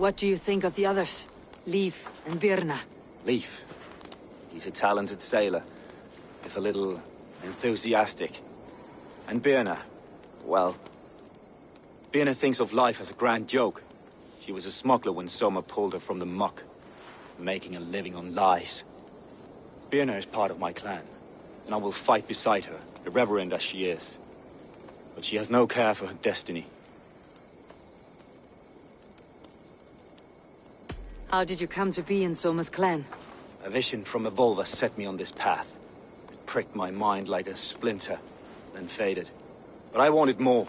What do you think of the others? Leif and Birna? Leif. He's a talented sailor, if a little enthusiastic. And Birna, well... Birna thinks of life as a grand joke. She was a smuggler when Soma pulled her from the muck, making a living on lies. Birna is part of my clan, and I will fight beside her, irreverent as she is. But she has no care for her destiny. How did you come to be in Soma's clan? A vision from Evolva set me on this path. It pricked my mind like a splinter, then faded. But I wanted more.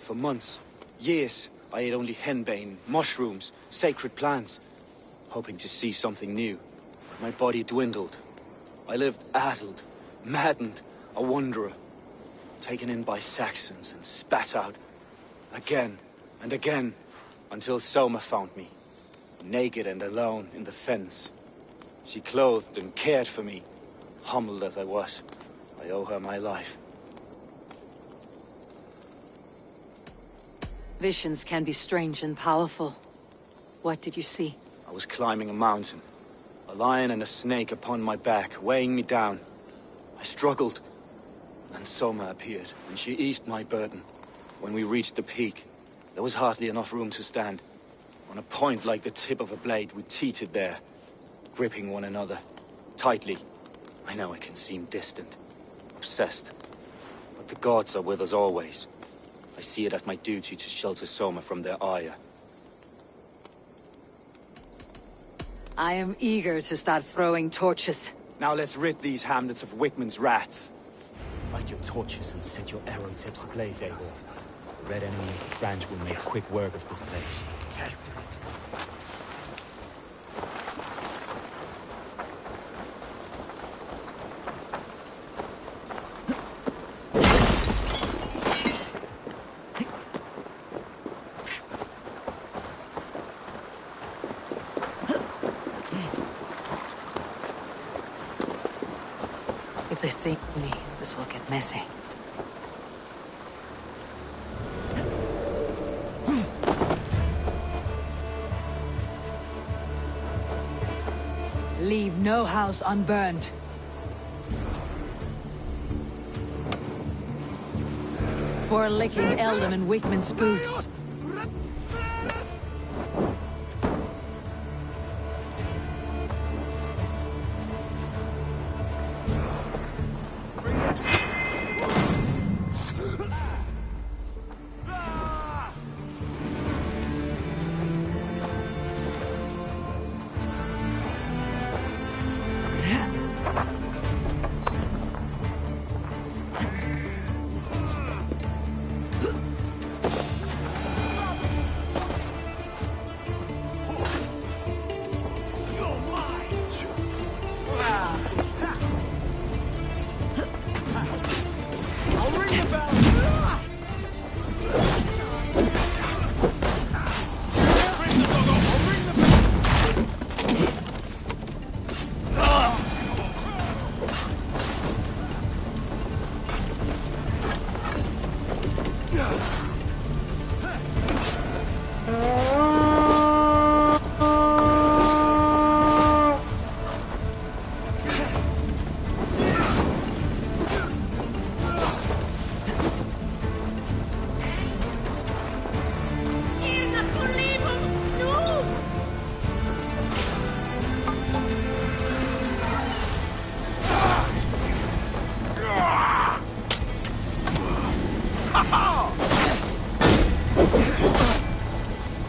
For months, years, I ate only henbane, mushrooms, sacred plants, hoping to see something new. My body dwindled. I lived addled, maddened, a wanderer, taken in by Saxons and spat out again and again, until Soma found me, naked and alone in the fens. She clothed and cared for me, humbled as I was. I owe her my life. Visions can be strange and powerful. What did you see? I was climbing a mountain. A lion and a snake upon my back, weighing me down. I struggled. Then Soma appeared, and she eased my burden. When we reached the peak, there was hardly enough room to stand. On a point like the tip of a blade, we teetered there, gripping one another, tightly. I know it can seem distant, obsessed. But the gods are with us always. I see it as my duty to shelter Soma from their ire. I am eager to start throwing torches. Now let's rid these hamlets of Wickman's rats. Light your torches and set your arrow tips ablaze, Eivor. The red enemy of the branch will make quick work of this place. If they see me, this will get messy. Leave no house unburned. For licking Eldon and Wickman's boots.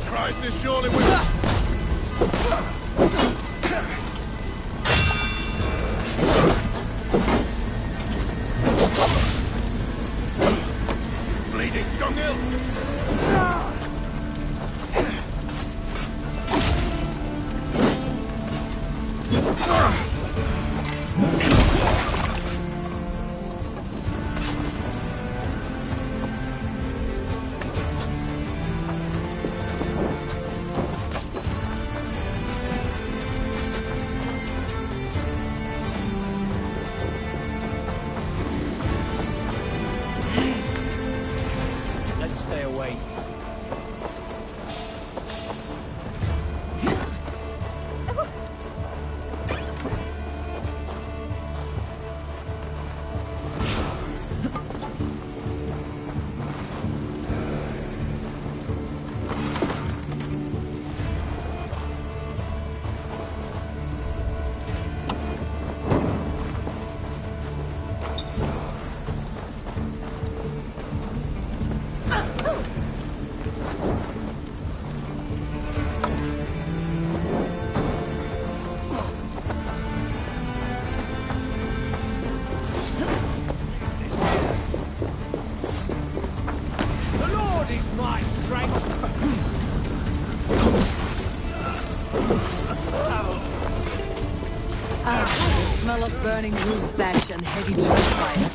Christ is surely with us. Bleeding dunghill. Let's stay away. The smell of burning roof thatch and heavy turf fire.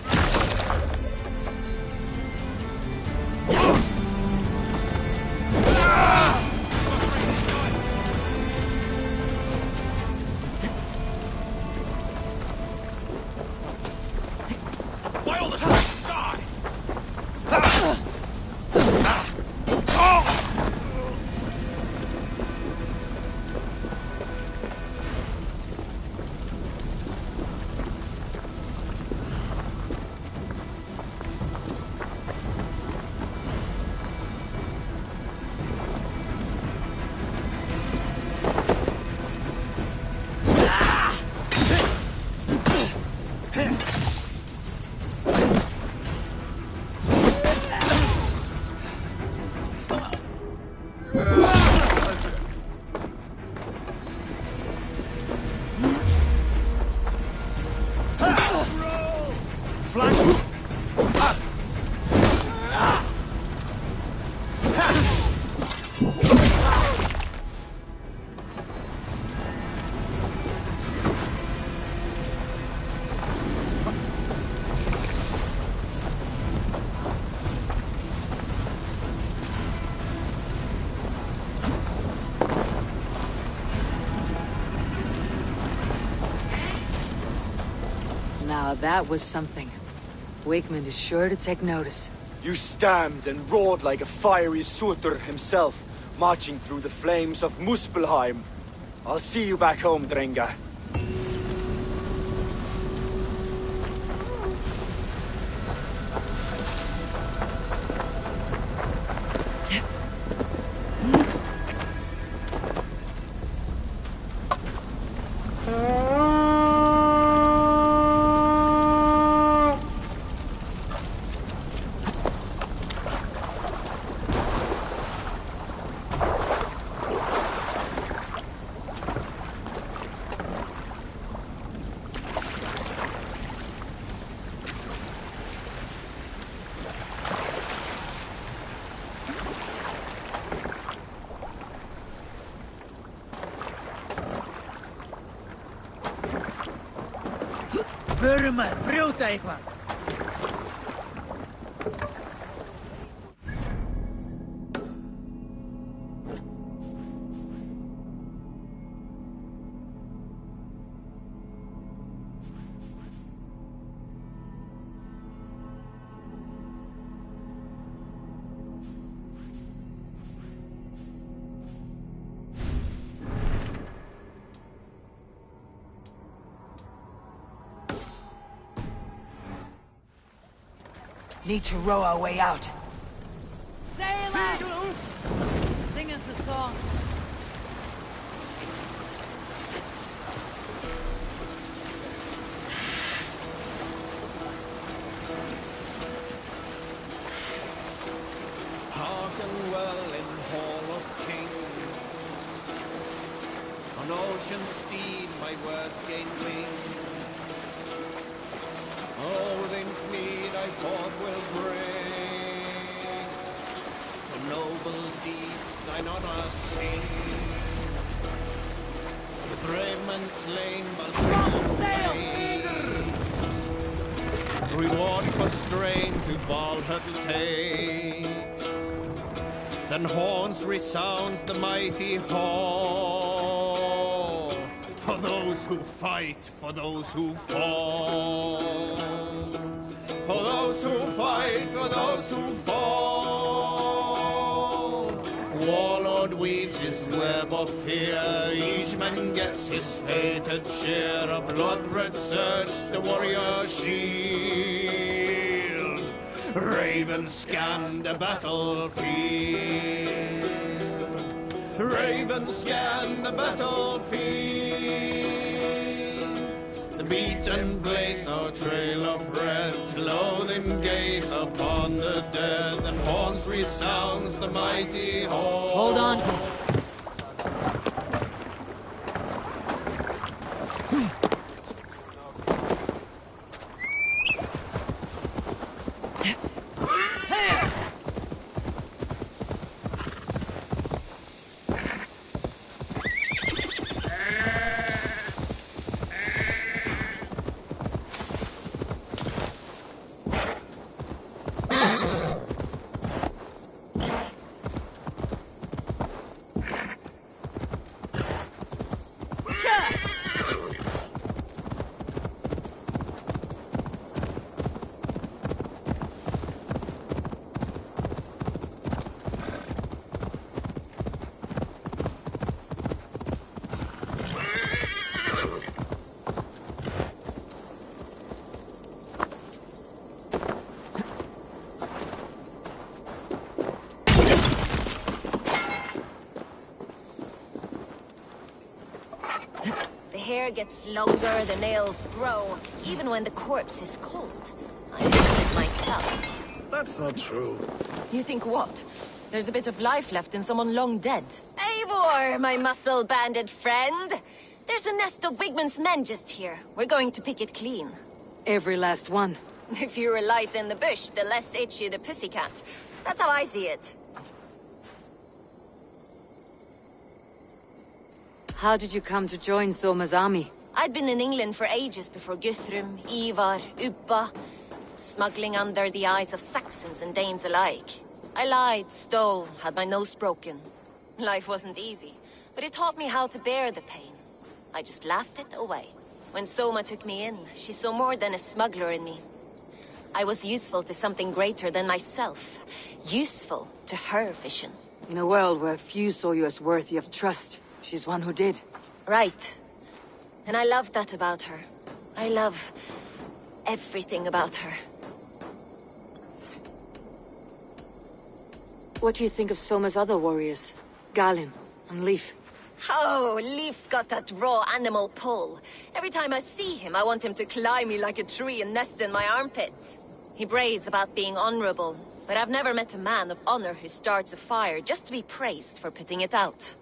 Why all the shit die? Now that was something. Wakeman is sure to take notice. You stamped and roared like a fiery Surtur himself, marching through the flames of Muspelheim. I'll see you back home, Drenga. Förum að brjóta eitthvað. Need to row our way out. Sail out! Sing us a song. Hearken well in Hall of Kings. On ocean speed my words gain wings. Odin's mead I forth will bring. For noble deeds thine honor sing. The brave men slain, Baldur reward for strain to Valhalla take. Then horns resounds the mighty hall. For those who fight, for those who fall. For those who fight, for those who fall. Warlord weaves his web of fear. Each man gets his fated share. A blood-red surge, the warrior shield. Ravens scan the battlefield. Ravens scan the battlefield. The beaten blaze no trail of red. Loathing gaze upon the dead. And horns resounds the mighty horn. Hold on. gets longer, the nails grow, even when the corpse is cold. I do it myself. That's not true. You think what? There's a bit of life left in someone long dead. Eivor, my muscle-banded friend! There's a nest of Wigman's men just here. We're going to pick it clean. Every last one. The fewer lice in the bush, the less itchy the pussycat. That's how I see it. How did you come to join Soma's army? I'd been in England for ages before Guthrum, Ivar, Ubba, smuggling under the eyes of Saxons and Danes alike. I lied, stole, had my nose broken. Life wasn't easy, but it taught me how to bear the pain. I just laughed it away. When Soma took me in, she saw more than a smuggler in me. I was useful to something greater than myself. Useful to her vision. In a world where few saw you as worthy of trust, she's one who did. Right. And I love that about her. I love everything about her. What do you think of Soma's other warriors? Galinn and Leif? Oh, Leif's got that raw animal pull. Every time I see him, I want him to climb me like a tree and nest in my armpits. He brays about being honorable, but I've never met a man of honor who starts a fire just to be praised for putting it out.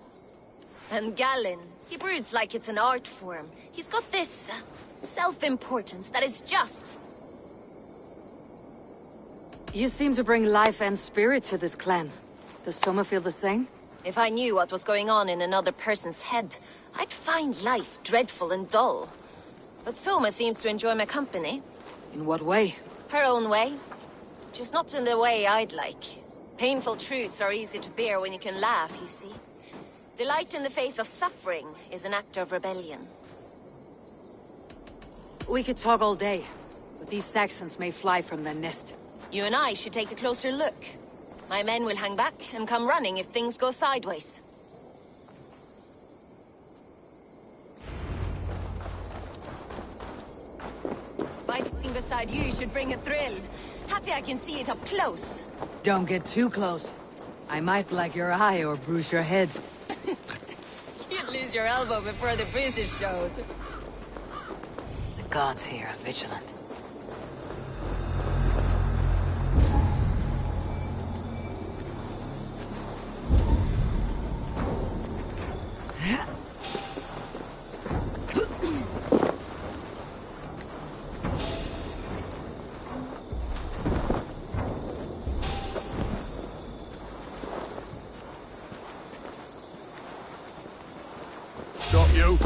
And Galinn, he broods like it's an art form. He's got this self-importance that is just... You seem to bring life and spirit to this clan. Does Soma feel the same? If I knew what was going on in another person's head, I'd find life dreadful and dull. But Soma seems to enjoy my company. In what way? Her own way. Just not in the way I'd like. Painful truths are easy to bear when you can laugh, you see. Delight in the face of suffering is an act of rebellion. We could talk all day, but these Saxons may fly from their nest. You and I should take a closer look. My men will hang back and come running if things go sideways. Fighting beside you should bring a thrill. Happy I can see it up close. Don't get too close. I might black your eye or bruise your head. You'd lose your elbow before the bruises showed. The gods here are vigilant. Got you.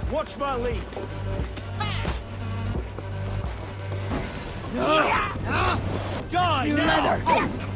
Watch my lead. Die now!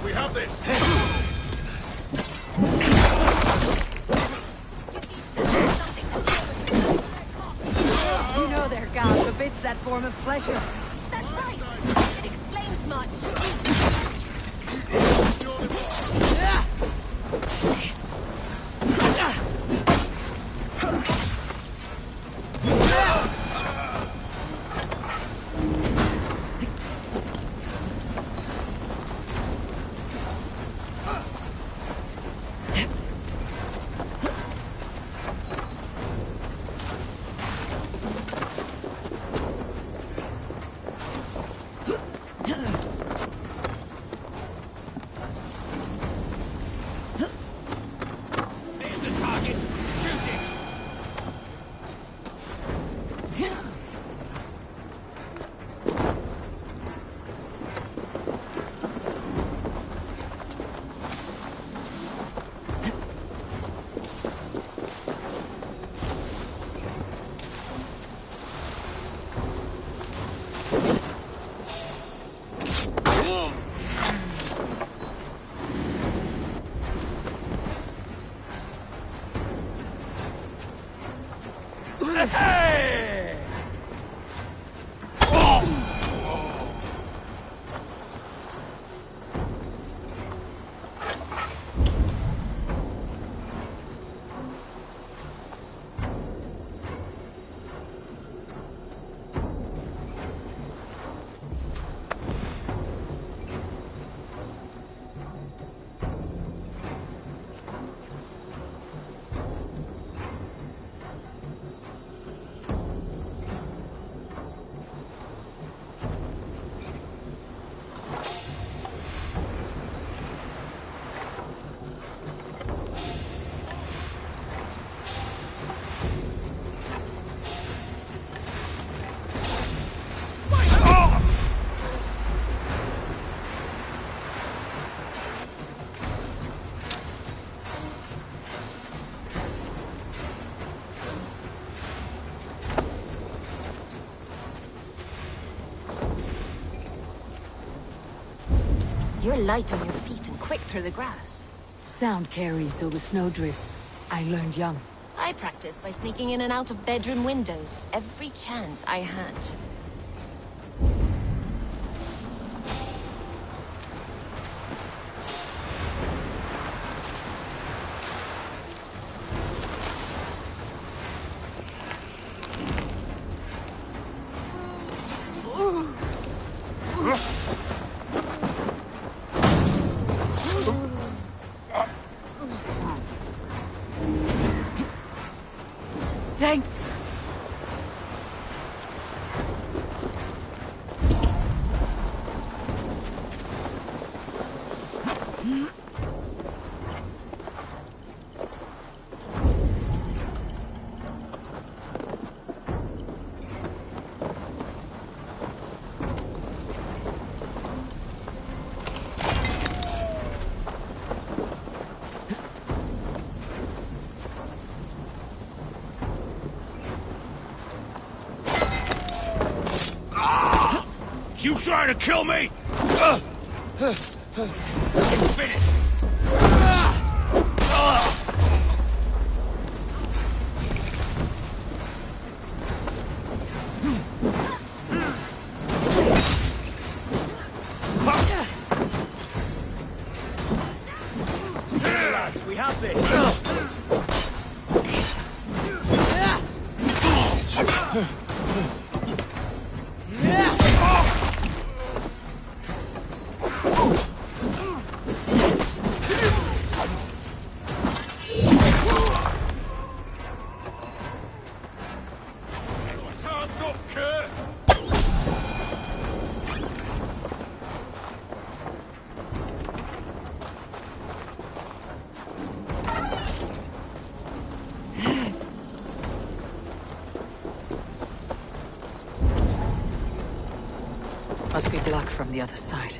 We have this! You know their God forbids that form of pleasure. That's right. It explains much. There's the target. Shoot it. Hey! You're light on your feet and quick through the grass. Sound carries over snowdrifts. I learned young. I practiced by sneaking in and out of bedroom windows every chance I had. Thanks. You trying to kill me? Finish. Lads, we have this. Time's up, Kurt! Must be black from the other side.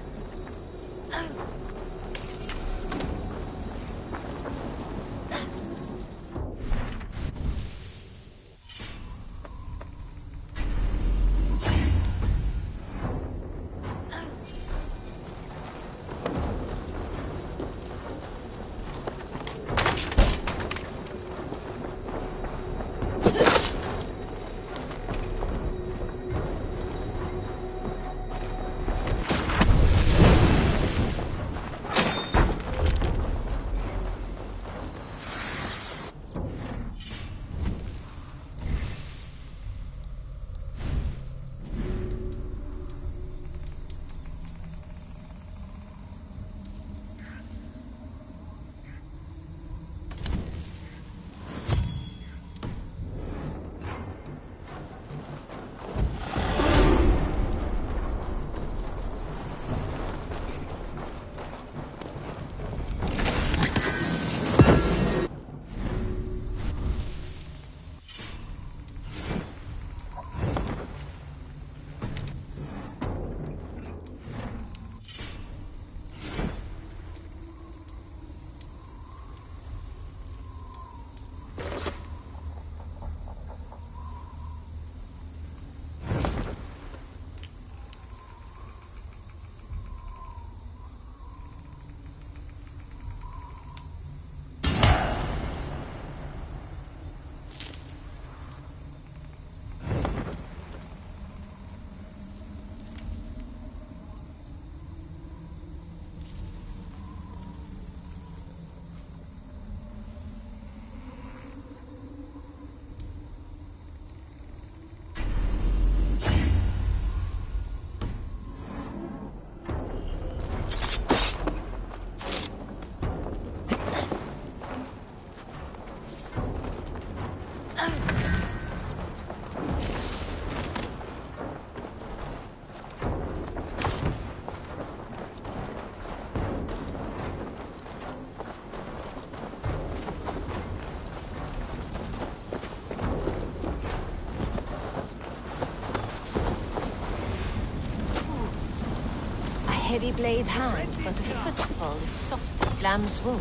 heavy blade hand, but a footfall is soft as lamb's wool.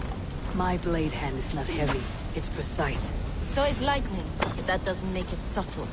My blade hand is not heavy. It's precise. So is lightning, but that doesn't make it subtle.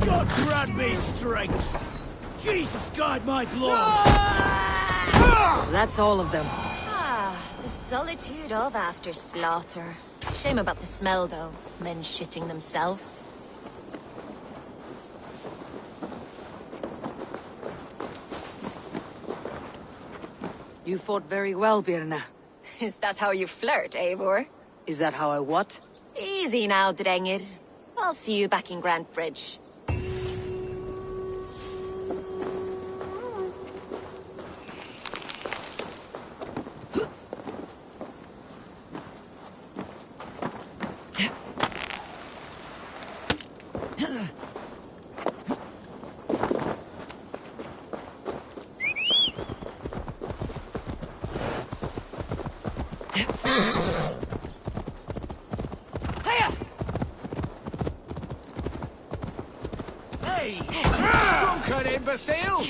God grant me strength! Jesus guide my gloves! That's all of them. Ah, the solitude of after slaughter. Shame about the smell, though. Men shitting themselves. You fought very well, Birna. Is that how you flirt, Eivor? Is that how I what? Easy now, Drengir. I'll see you back in Grand Bridge. Hey! Drunken imbecile!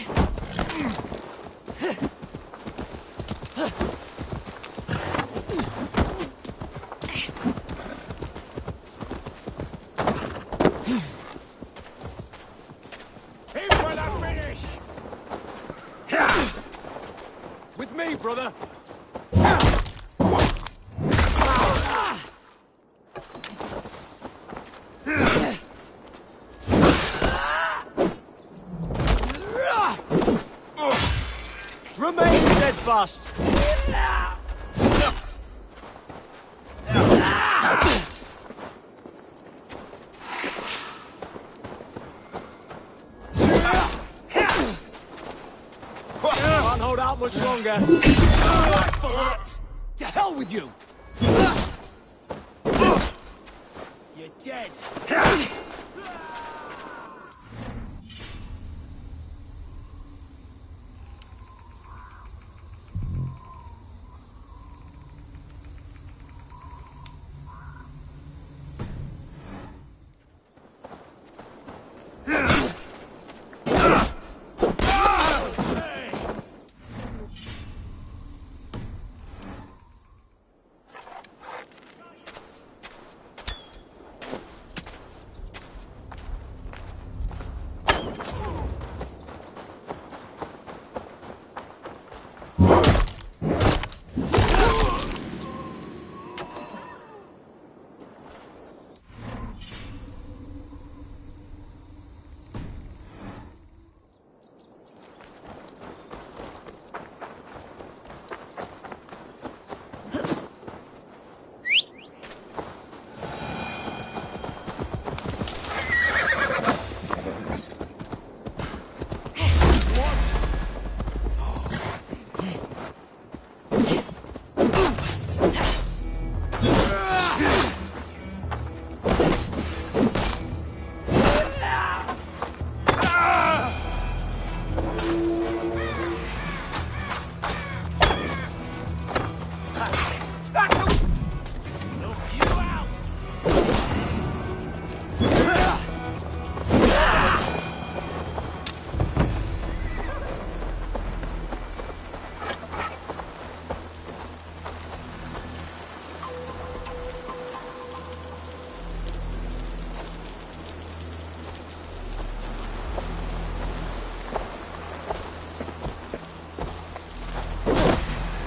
Aim for the finish! With me, brother! Remain steadfast! Can't hold out much longer. For that! To hell with you! You're dead.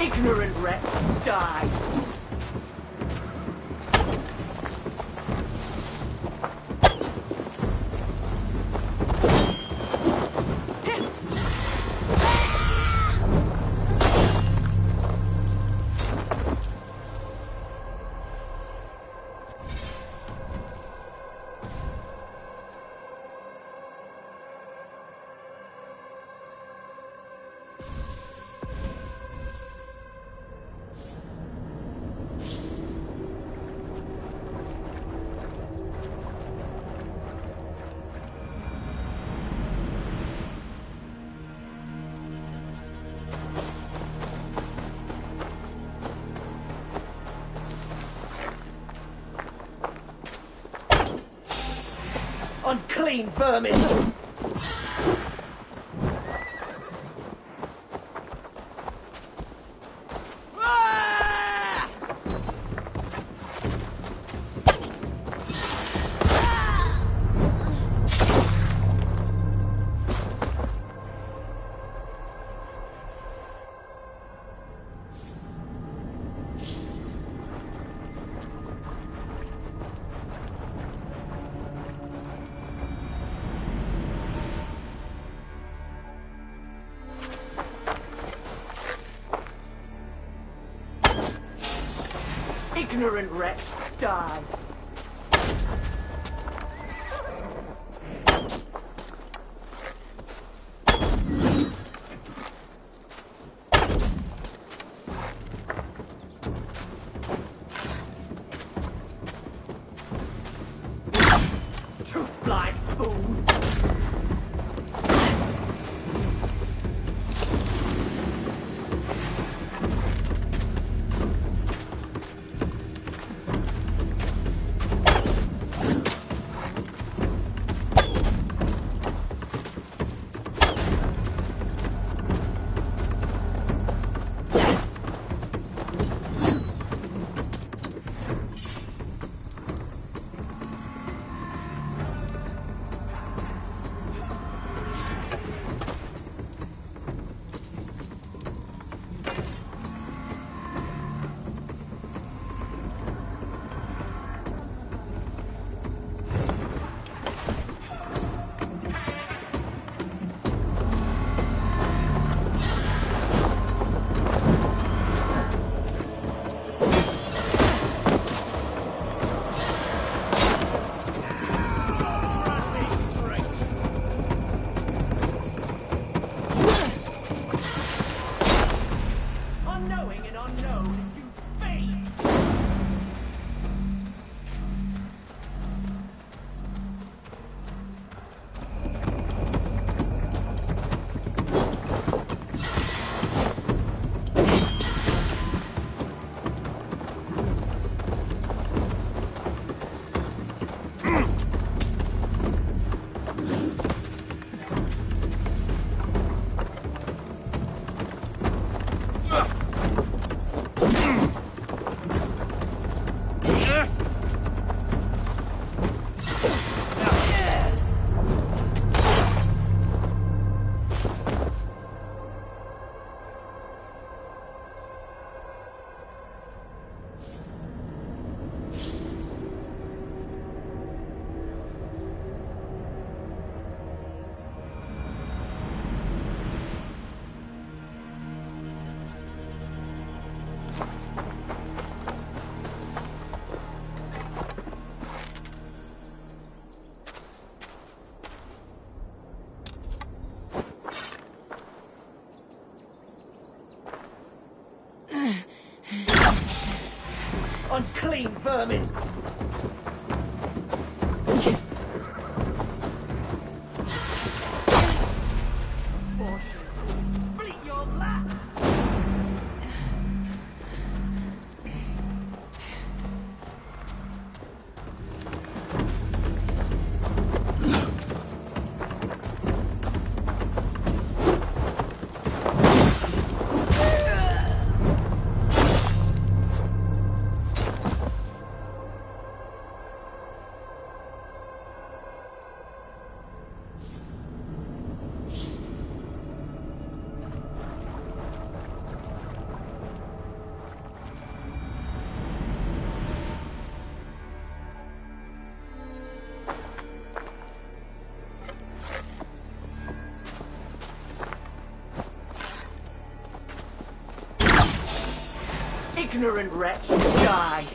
Ignorant wretch, die! Unclean vermin! Ignorant wretch, die! Truth-blind fool! Unclean vermin! Beat your lap! ignorant wretch, die!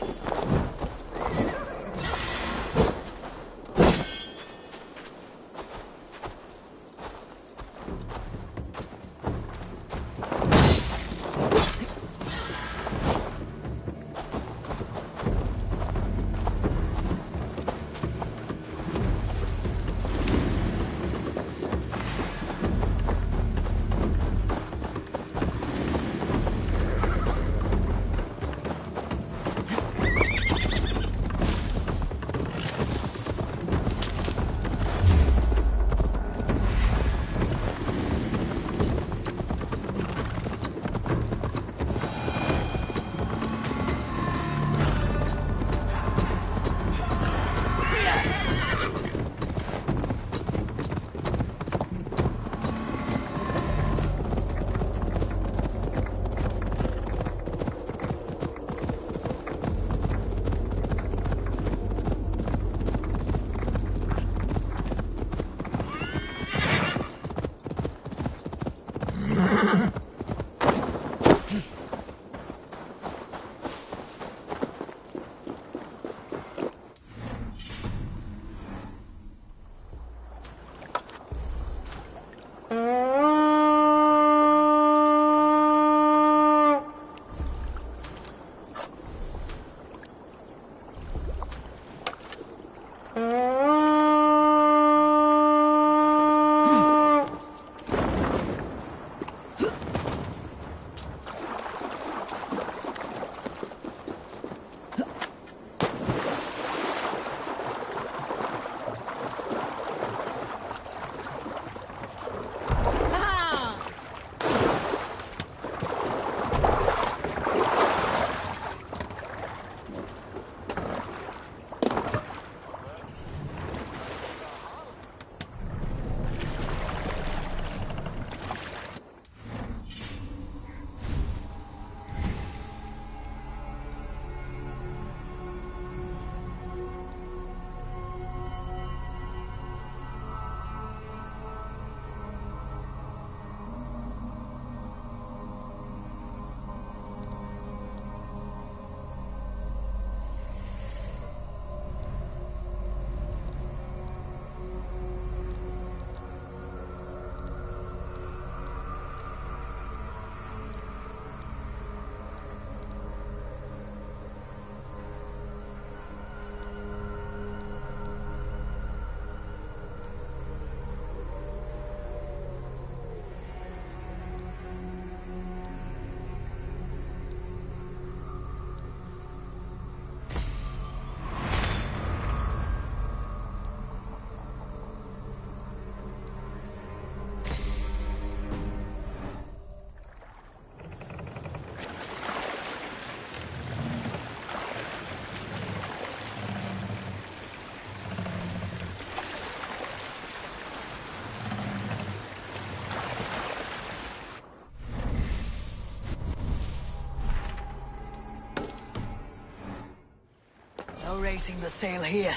No raising the sail here.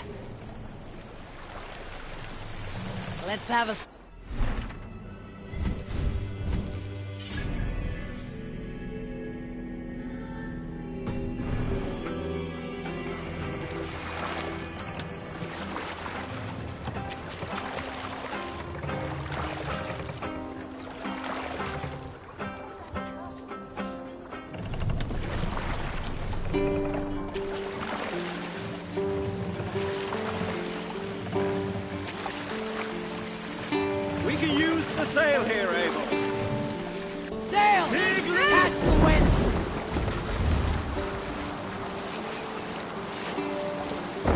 Let's have a... We can use the sail here, Abel. Sail! Catch the wind!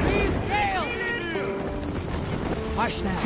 Leave sail! Hush now.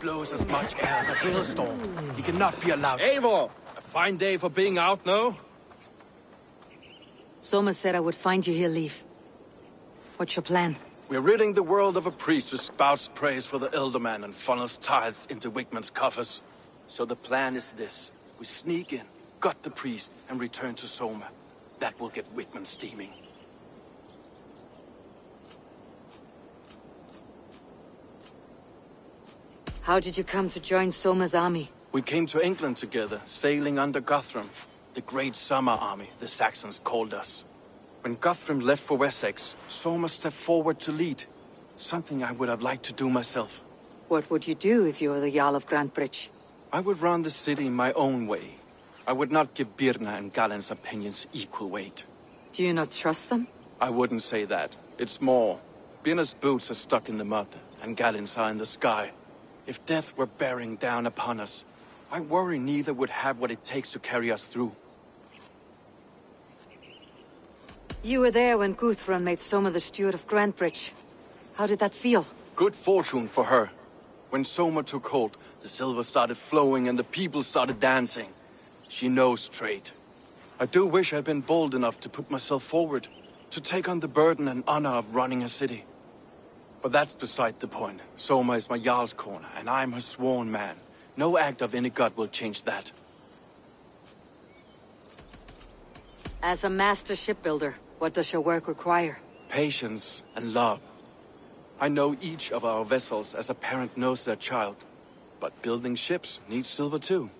blows as much air as a hailstorm. He cannot be allowed. Eivor! A fine day for being out, no? Soma said I would find you here, Leaf. What's your plan? We're ridding the world of a priest who spouts praise for the Elderman and funnels tithes into Wigman's coffers. So the plan is this. We sneak in, gut the priest, and return to Soma. That will get Wigman steaming. How did you come to join Soma's army? We came to England together, sailing under Guthrum. The Great Summer Army, the Saxons called us. When Guthrum left for Wessex, Soma stepped forward to lead. Something I would have liked to do myself. What would you do if you were the Jarl of Grantebridge? I would run the city my own way. I would not give Birna and Galen's opinions equal weight. Do you not trust them? I wouldn't say that. It's more. Birna's boots are stuck in the mud, and Galen's are in the sky. If death were bearing down upon us, I worry neither would have what it takes to carry us through. You were there when Guthrum made Soma the steward of Grantebridge. How did that feel? Good fortune for her. When Soma took hold, the silver started flowing and the people started dancing. She knows trade. I do wish I'd been bold enough to put myself forward, to take on the burden and honor of running a city. But that's beside the point. Soma is my Jarl's corner, and I'm her sworn man. No act of any god will change that. As a master shipbuilder, what does your work require? Patience and love. I know each of our vessels as a parent knows their child. But building ships needs silver too.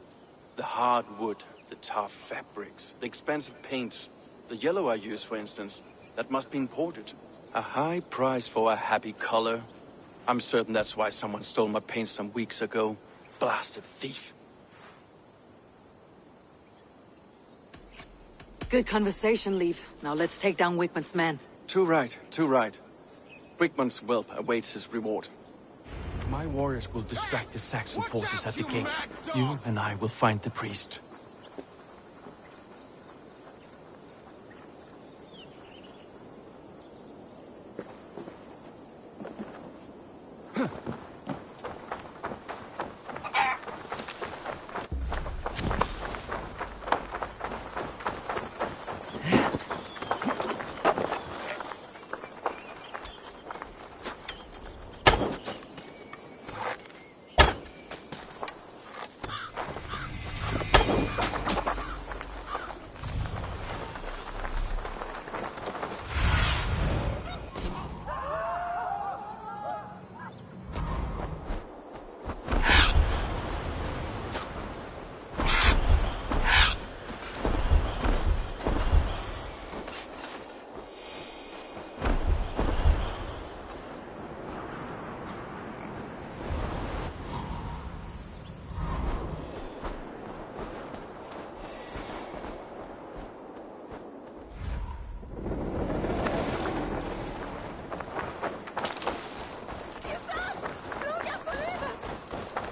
The hard wood, the tough fabrics, the expensive paints. The yellow I use, for instance, that must be imported. A high price for a happy color. I'm certain that's why someone stole my paint some weeks ago. Blasted thief. Good conversation, Leaf. Now let's take down Wigman's men. Too right, too right. Wigman's whelp awaits his reward. My warriors will distract the Saxon forces at the gate. You and I will find the priest.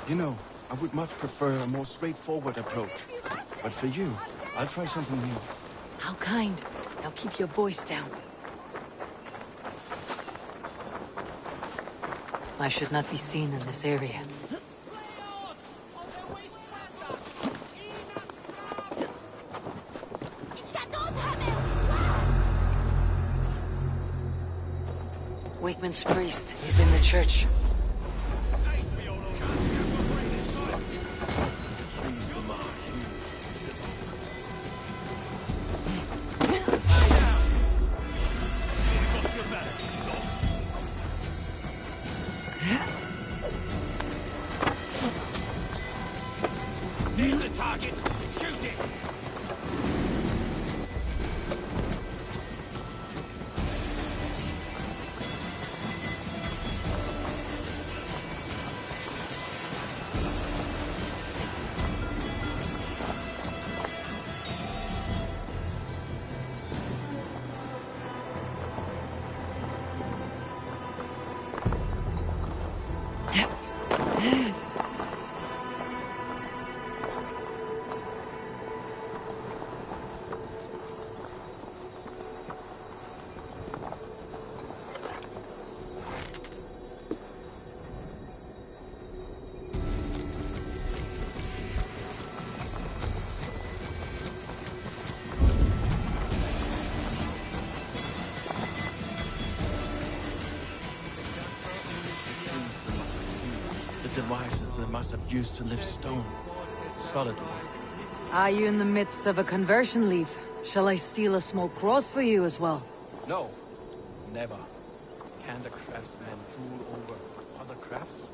You know, I would much prefer a more straightforward approach. But for you, I'll try something new. How kind. Now keep your voice down. I should not be seen in this area. Wigman's priest is in the church. Here's the target. Shoot it. must have used to lift stone. Solid one. Are you in the midst of a conversion leaf? Shall I steal a small cross for you as well? No, never. Can the craftsman rule over other crafts?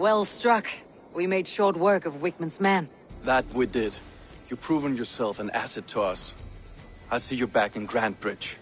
Well struck. We made short work of Wickman's men. That we did. You've proven yourself an asset to us. I'll see you back in Grantbridge.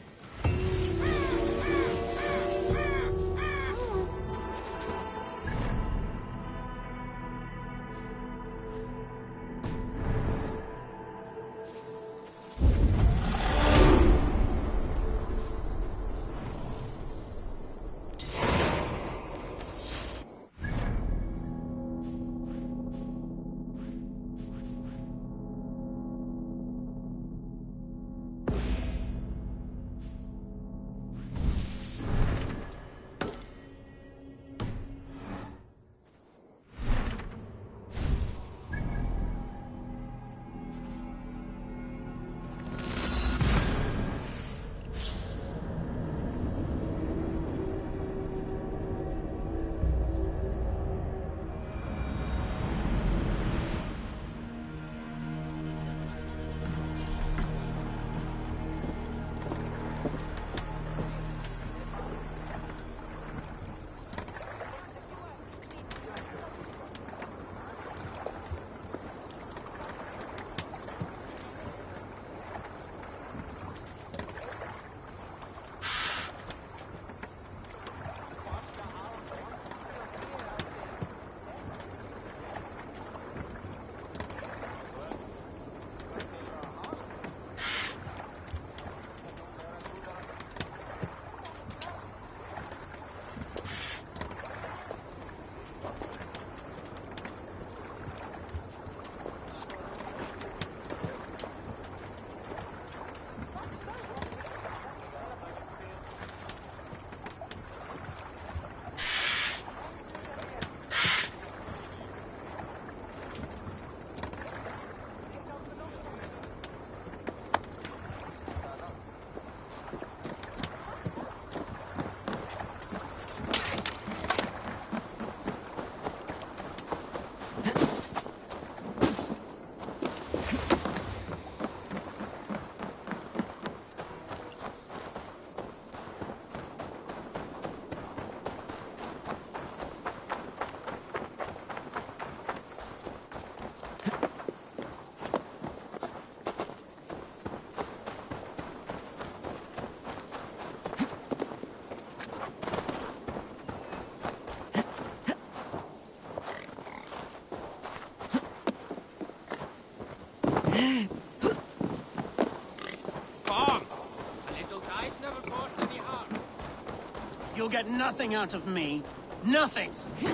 You'll get nothing out of me. Nothing!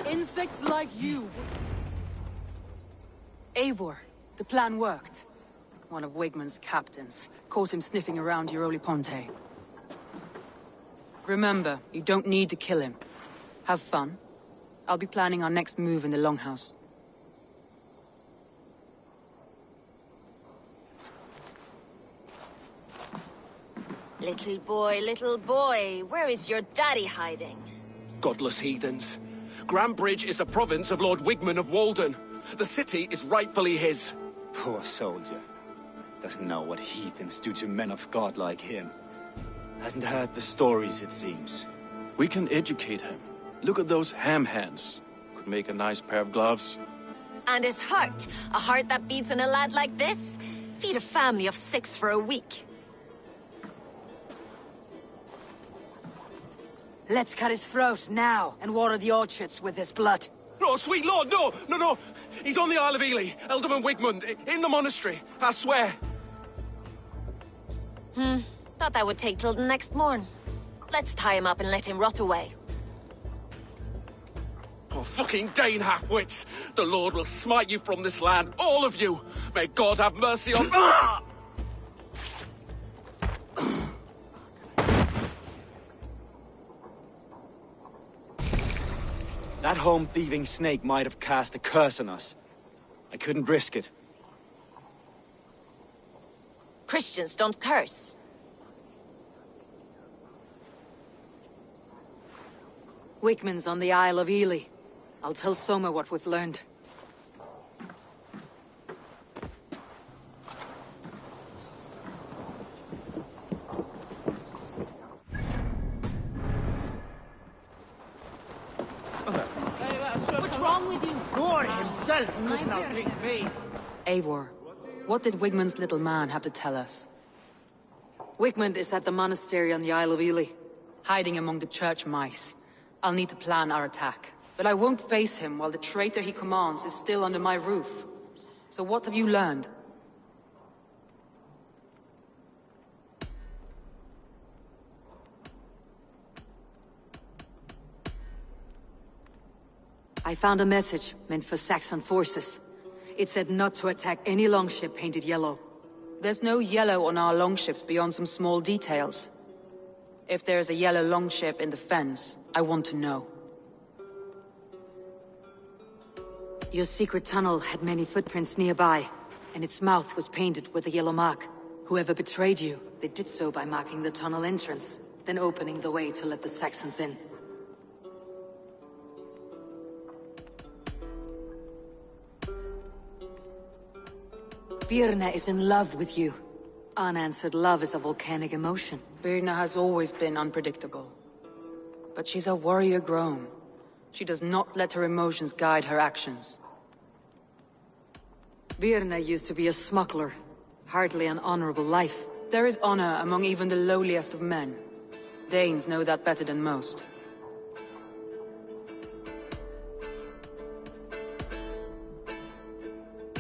Insects like you! Eivor, the plan worked. One of Wigman's captains caught him sniffing around Euroli Ponte. Remember, you don't need to kill him. Have fun. I'll be planning our next move in the Longhouse. Little boy, where is your daddy hiding? Godless heathens. Grantbridge is a province of Lord Wigman of Walden. The city is rightfully his. Poor soldier. Doesn't know what heathens do to men of God like him. Hasn't heard the stories, it seems. We can educate him. Look at those ham hands. Could make a nice pair of gloves. And his heart. A heart that beats in a lad like this? Feed a family of 6 for a week. Let's cut his throat now, and water the orchards with his blood. Oh, sweet lord, no! No! He's on the Isle of Ely, Ealdorman Wigmund, in the monastery, I swear. Thought that would take till the next morn. Let's tie him up and let him rot away. Oh, fucking Dane half-wits! The Lord will smite you from this land, all of you! May God have mercy on... Ah! That home-thieving snake might have cast a curse on us. I couldn't risk it. Christians don't curse. Wigman's on the Isle of Ely. I'll tell Soma what we've learned. What's wrong Thor himself could not drink me. Eivor, what did Wigmund's little man have to tell us? Wigmund is at the monastery on the Isle of Ely. Hiding among the church mice. I'll need to plan our attack. But I won't face him while the traitor he commands is still under my roof. So what have you learned? I found a message meant for Saxon forces. It said not to attack any longship painted yellow. There's no yellow on our longships beyond some small details. If there's a yellow longship in the fens, I want to know. Your secret tunnel had many footprints nearby, and its mouth was painted with a yellow mark. Whoever betrayed you, they did so by marking the tunnel entrance, then opening the way to let the Saxons in. Birna is in love with you. Unanswered love is a volcanic emotion. Birna has always been unpredictable. But she's a warrior grown. She does not let her emotions guide her actions. Birna used to be a smuggler. Hardly an honorable life. There is honor among even the lowliest of men. Danes know that better than most.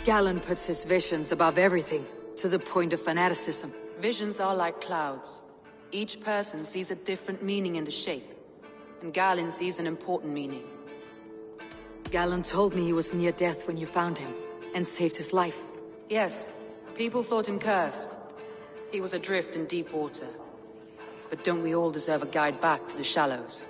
Galen puts his visions above everything, to the point of fanaticism. Visions are like clouds. Each person sees a different meaning in the shape, and Galen sees an important meaning. Galen told me he was near death when you found him, and saved his life. Yes, people thought him cursed. He was adrift in deep water. But don't we all deserve a guide back to the shallows?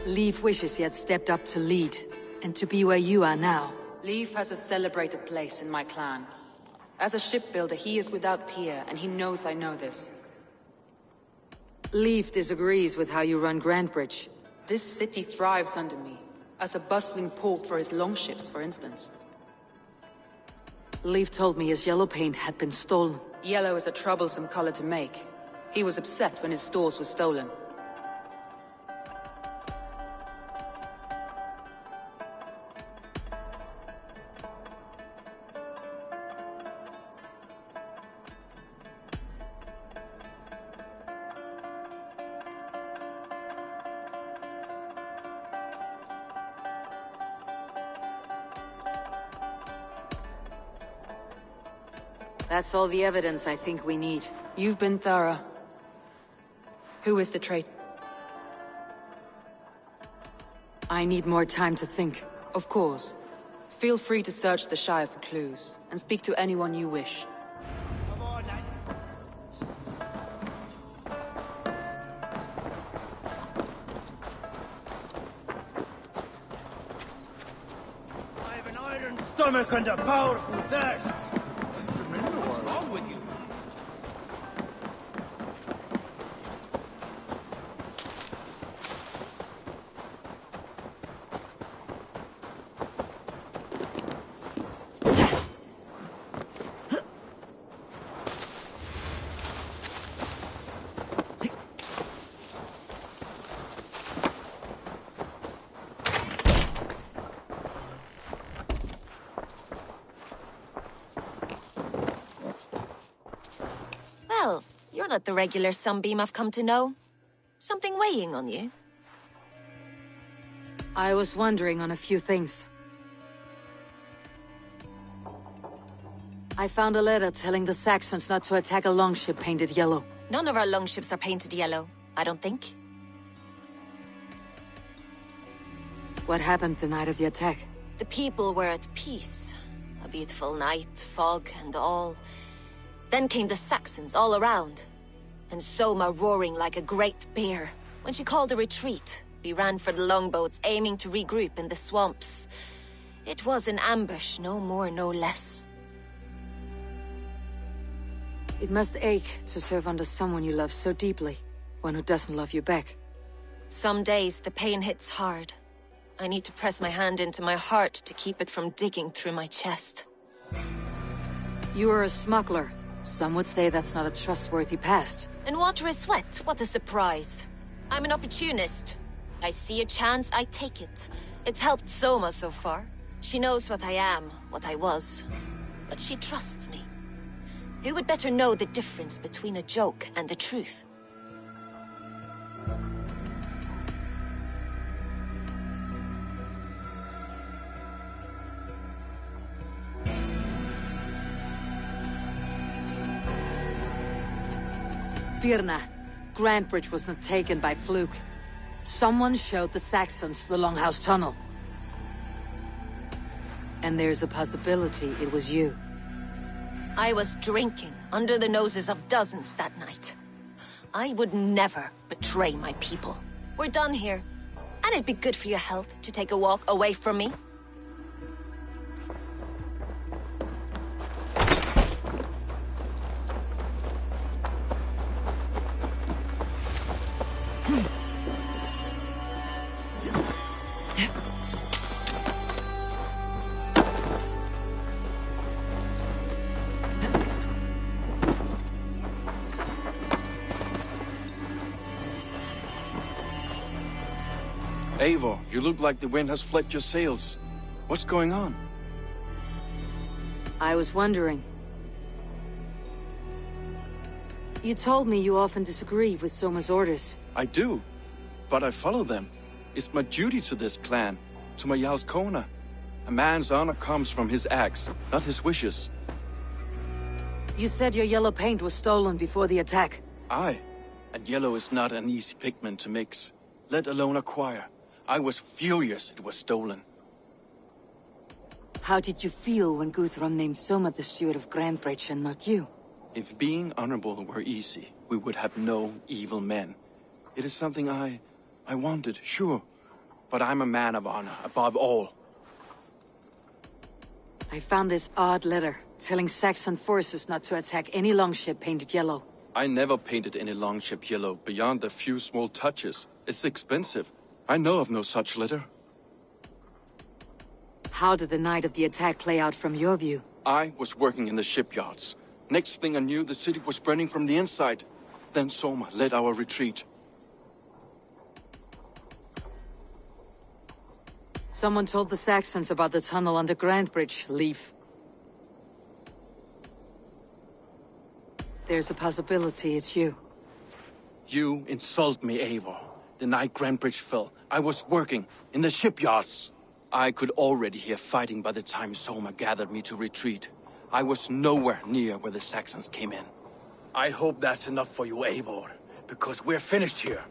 Leif wishes he had stepped up to lead, and to be where you are now. Leif has a celebrated place in my clan. As a shipbuilder, he is without peer, and he knows I know this. Leif disagrees with how you run Grantbridge. This city thrives under me, as a bustling port for his longships, for instance. Leif told me his yellow paint had been stolen. Yellow is a troublesome color to make. He was upset when his stores were stolen. That's all the evidence I think we need. You've been thorough. Who is the traitor? I need more time to think. Of course. Feel free to search the Shire for clues, and speak to anyone you wish. I have an iron stomach and a powerful thirst. What's wrong with you? Well, you're not the regular sunbeam I've come to know. Something weighing on you? I was wondering on a few things. I found a letter telling the Saxons not to attack a longship painted yellow. None of our longships are painted yellow, I don't think. What happened the night of the attack? The people were at peace. A beautiful night, fog and all. Then came the Saxons all around. And Soma roaring like a great bear. When she called a retreat, we ran for the longboats, aiming to regroup in the swamps. It was an ambush, no more, no less. It must ache to serve under someone you love so deeply, one who doesn't love you back. Some days the pain hits hard. I need to press my hand into my heart to keep it from digging through my chest. You are a smuggler. Some would say that's not a trustworthy past. And water is wet, what a surprise. I'm an opportunist. I see a chance, I take it. It's helped Soma so far. She knows what I am, what I was. But she trusts me. Who would better know the difference between a joke and the truth? Birna, Grantbridge was not taken by fluke. Someone showed the Saxons the Longhouse Tunnel. And there's a possibility it was you. I was drinking under the noses of dozens that night. I would never betray my people. We're done here. And it'd be good for your health to take a walk away from me. Eivor, you look like the wind has flipped your sails. What's going on? I was wondering. You told me you often disagree with Soma's orders. I do, but I follow them. It's my duty to this clan, to my Jarl's Kona. A man's honor comes from his acts, not his wishes. You said your yellow paint was stolen before the attack. Aye, and yellow is not an easy pigment to mix, let alone acquire. I was furious it was stolen. How did you feel when Guthrum named Soma the steward of Grantbridge and not you? If being honorable were easy, we would have no evil men. It is something I wanted, sure. But I'm a man of honor, above all. I found this odd letter, telling Saxon forces not to attack any longship painted yellow. I never painted any longship yellow, beyond a few small touches. It's expensive. I know of no such letter. How did the night of the attack play out from your view? I was working in the shipyards. Next thing I knew, the city was burning from the inside. Then Soma led our retreat. Someone told the Saxons about the tunnel under Grantbridge, Leaf. There's a possibility it's you. You insult me, Eivor. The night Grantbridge fell, I was working in the shipyards. I could already hear fighting by the time Soma gathered me to retreat. I was nowhere near where the Saxons came in. I hope that's enough for you, Eivor, because we're finished here.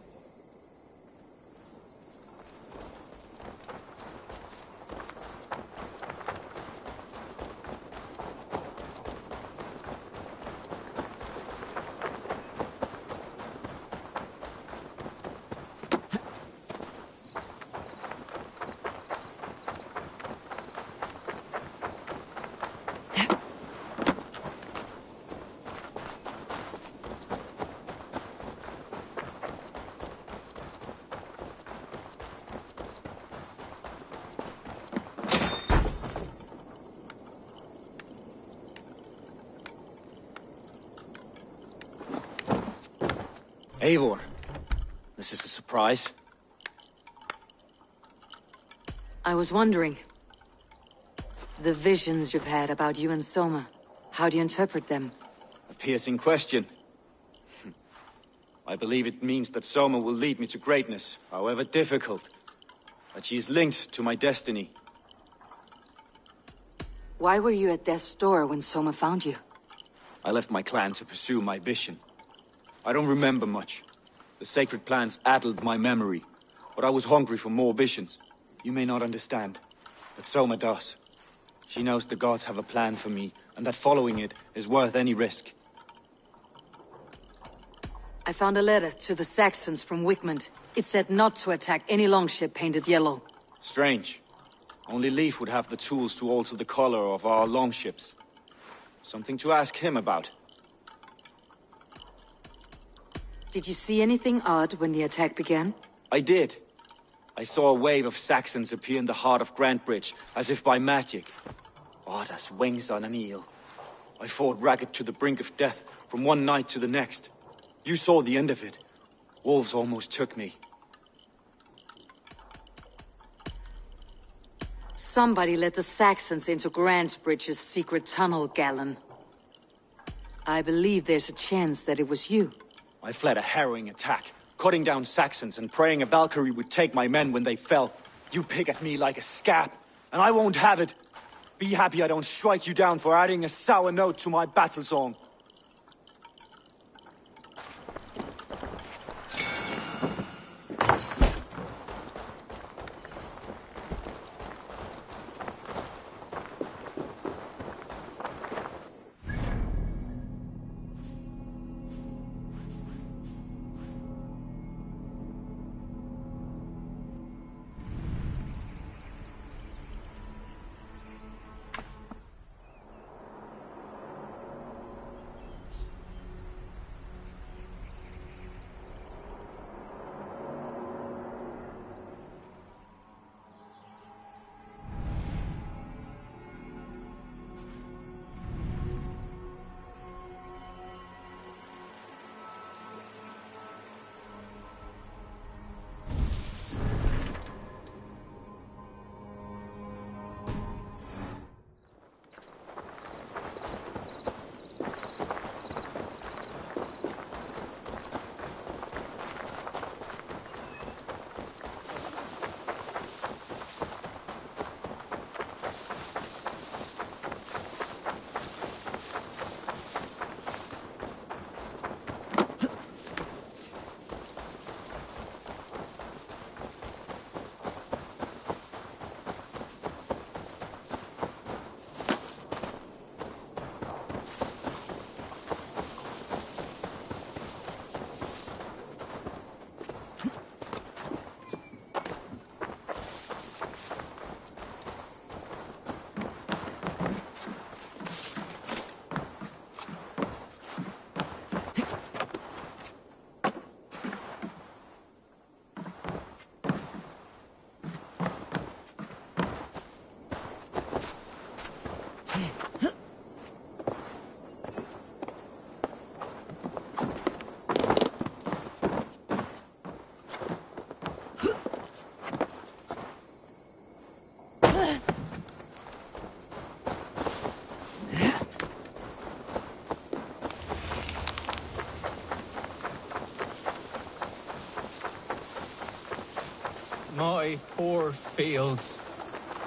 Eivor, this is a surprise. I was wondering. The visions you've had about you and Soma, how do you interpret them? A piercing question. I believe it means that Soma will lead me to greatness, however difficult. That she is linked to my destiny. Why were you at death's door when Soma found you? I left my clan to pursue my vision. I don't remember much. The sacred plans addled my memory, but I was hungry for more visions. You may not understand, but Soma does. She knows the gods have a plan for me, and that following it is worth any risk. I found a letter to the Saxons from Wickmund. It said not to attack any longship painted yellow. Strange. Only Leif would have the tools to alter the color of our longships. Something to ask him about. Did you see anything odd when the attack began? I did. I saw a wave of Saxons appear in the heart of Grantbridge, as if by magic. Odd as wings on an eel. I fought ragged to the brink of death, from one night to the next. You saw the end of it. Wolves almost took me. Somebody let the Saxons into Grantbridge's secret tunnel, Galen. I believe there's a chance that it was you. I fled a harrowing attack, cutting down Saxons and praying a Valkyrie would take my men when they fell. You pick at me like a scab, and I won't have it. Be happy I don't strike you down for adding a sour note to my battle song. My poor fields.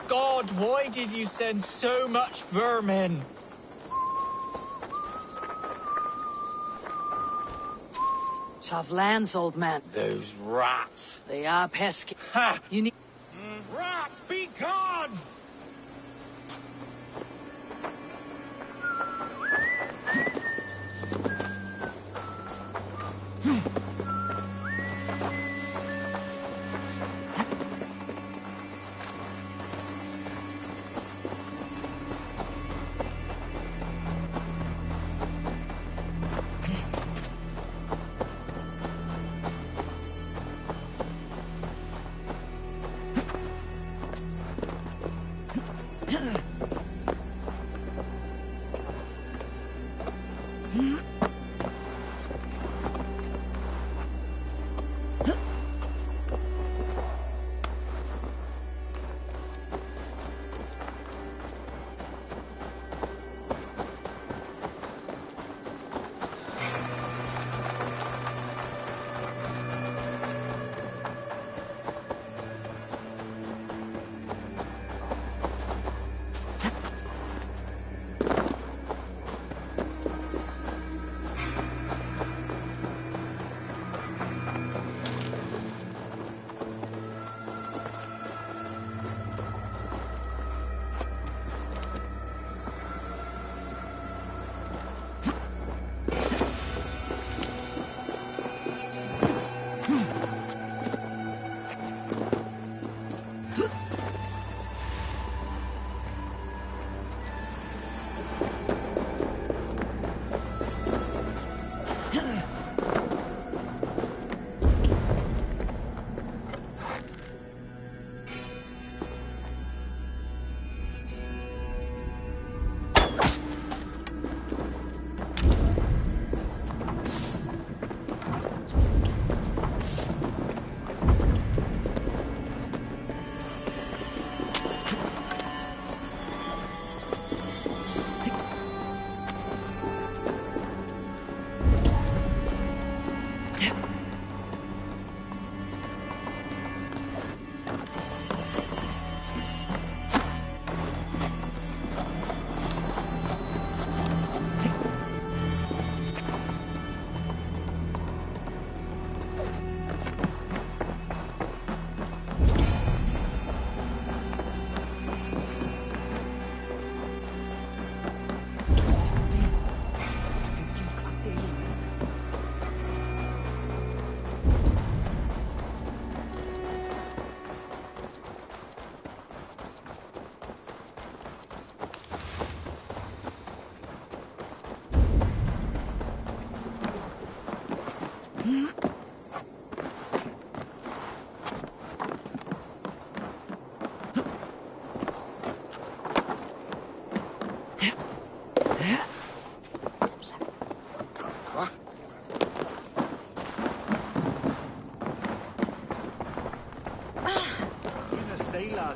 God, why did you send so much vermin? Tough lands, old man. Those rats. They are pesky. Ha! You need... Rats, be gone!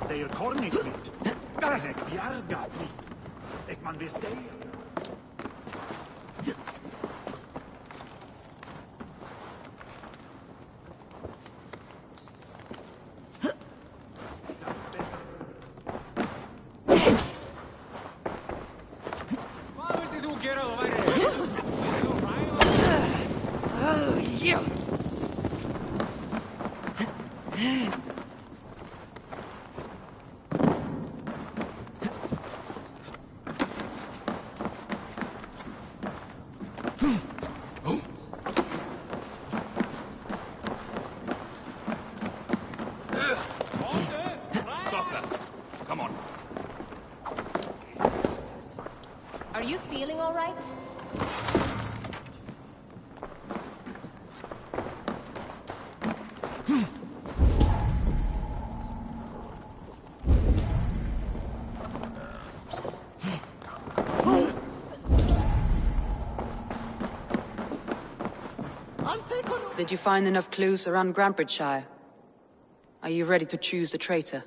Deir cornig mit. Nek bjarga fri. Ek man visst dig. Vad vill du göra och värre? Are you feeling all right? Did you find enough clues around Grantbridgeshire? Are you ready to choose the traitor?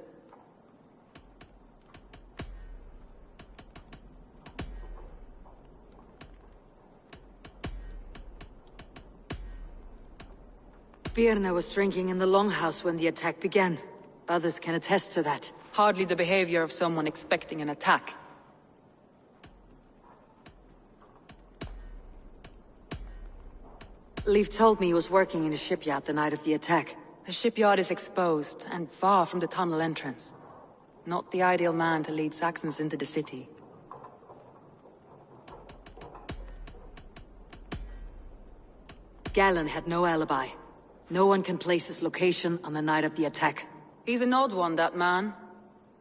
Birna was drinking in the longhouse when the attack began. Others can attest to that. Hardly the behavior of someone expecting an attack. Leif told me he was working in a shipyard the night of the attack. The shipyard is exposed, and far from the tunnel entrance. Not the ideal man to lead Saxons into the city. Galen had no alibi. No one can place his location on the night of the attack. He's an odd one, that man.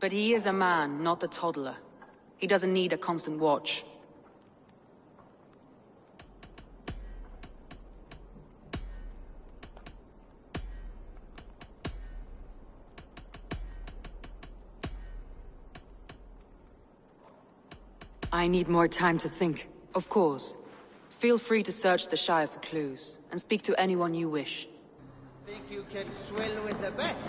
But he is a man, not a toddler. He doesn't need a constant watch. I need more time to think. Of course. Feel free to search the Shire for clues, and speak to anyone you wish. Think you can swill with the best?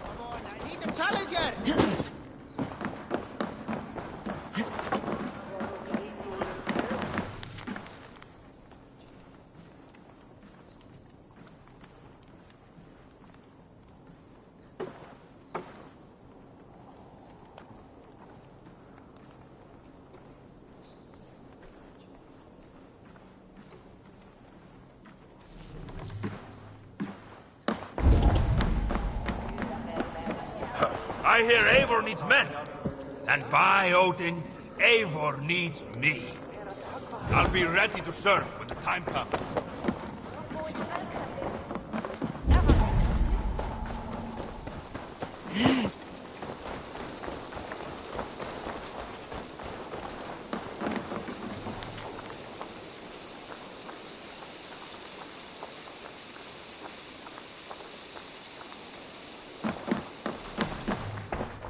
Come on, I need a challenger! I hear Eivor needs men. And by Odin, Eivor needs me. I'll be ready to serve when the time comes.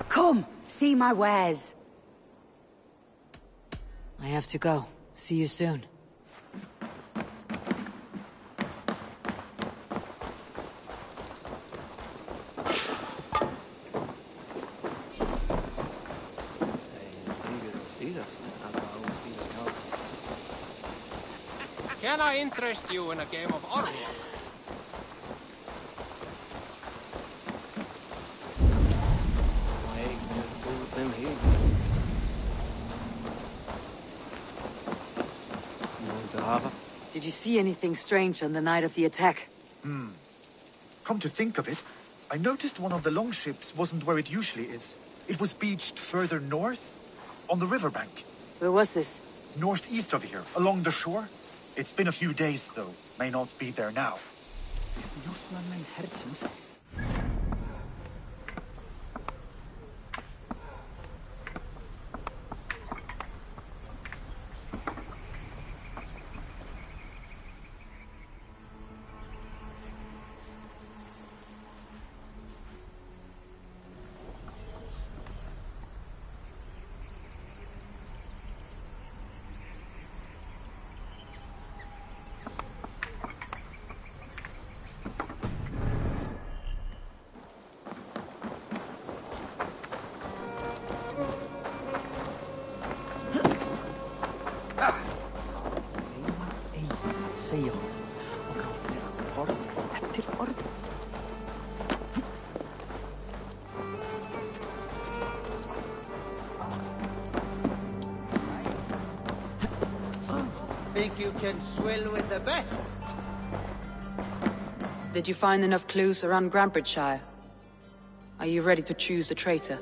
Come, see my wares. I have to go. See you soon. Can I interest you in a game of Armor? Did you see anything strange on the night of the attack? Come to think of it, I noticed one of the longships wasn't where it usually is. It was beached further north, on the riverbank. Where was this? Northeast of here, along the shore. It's been a few days, though. May not be there now. think you can swill with the best? Did you find enough clues around Grantbridgeshire? Are you ready to choose the traitor?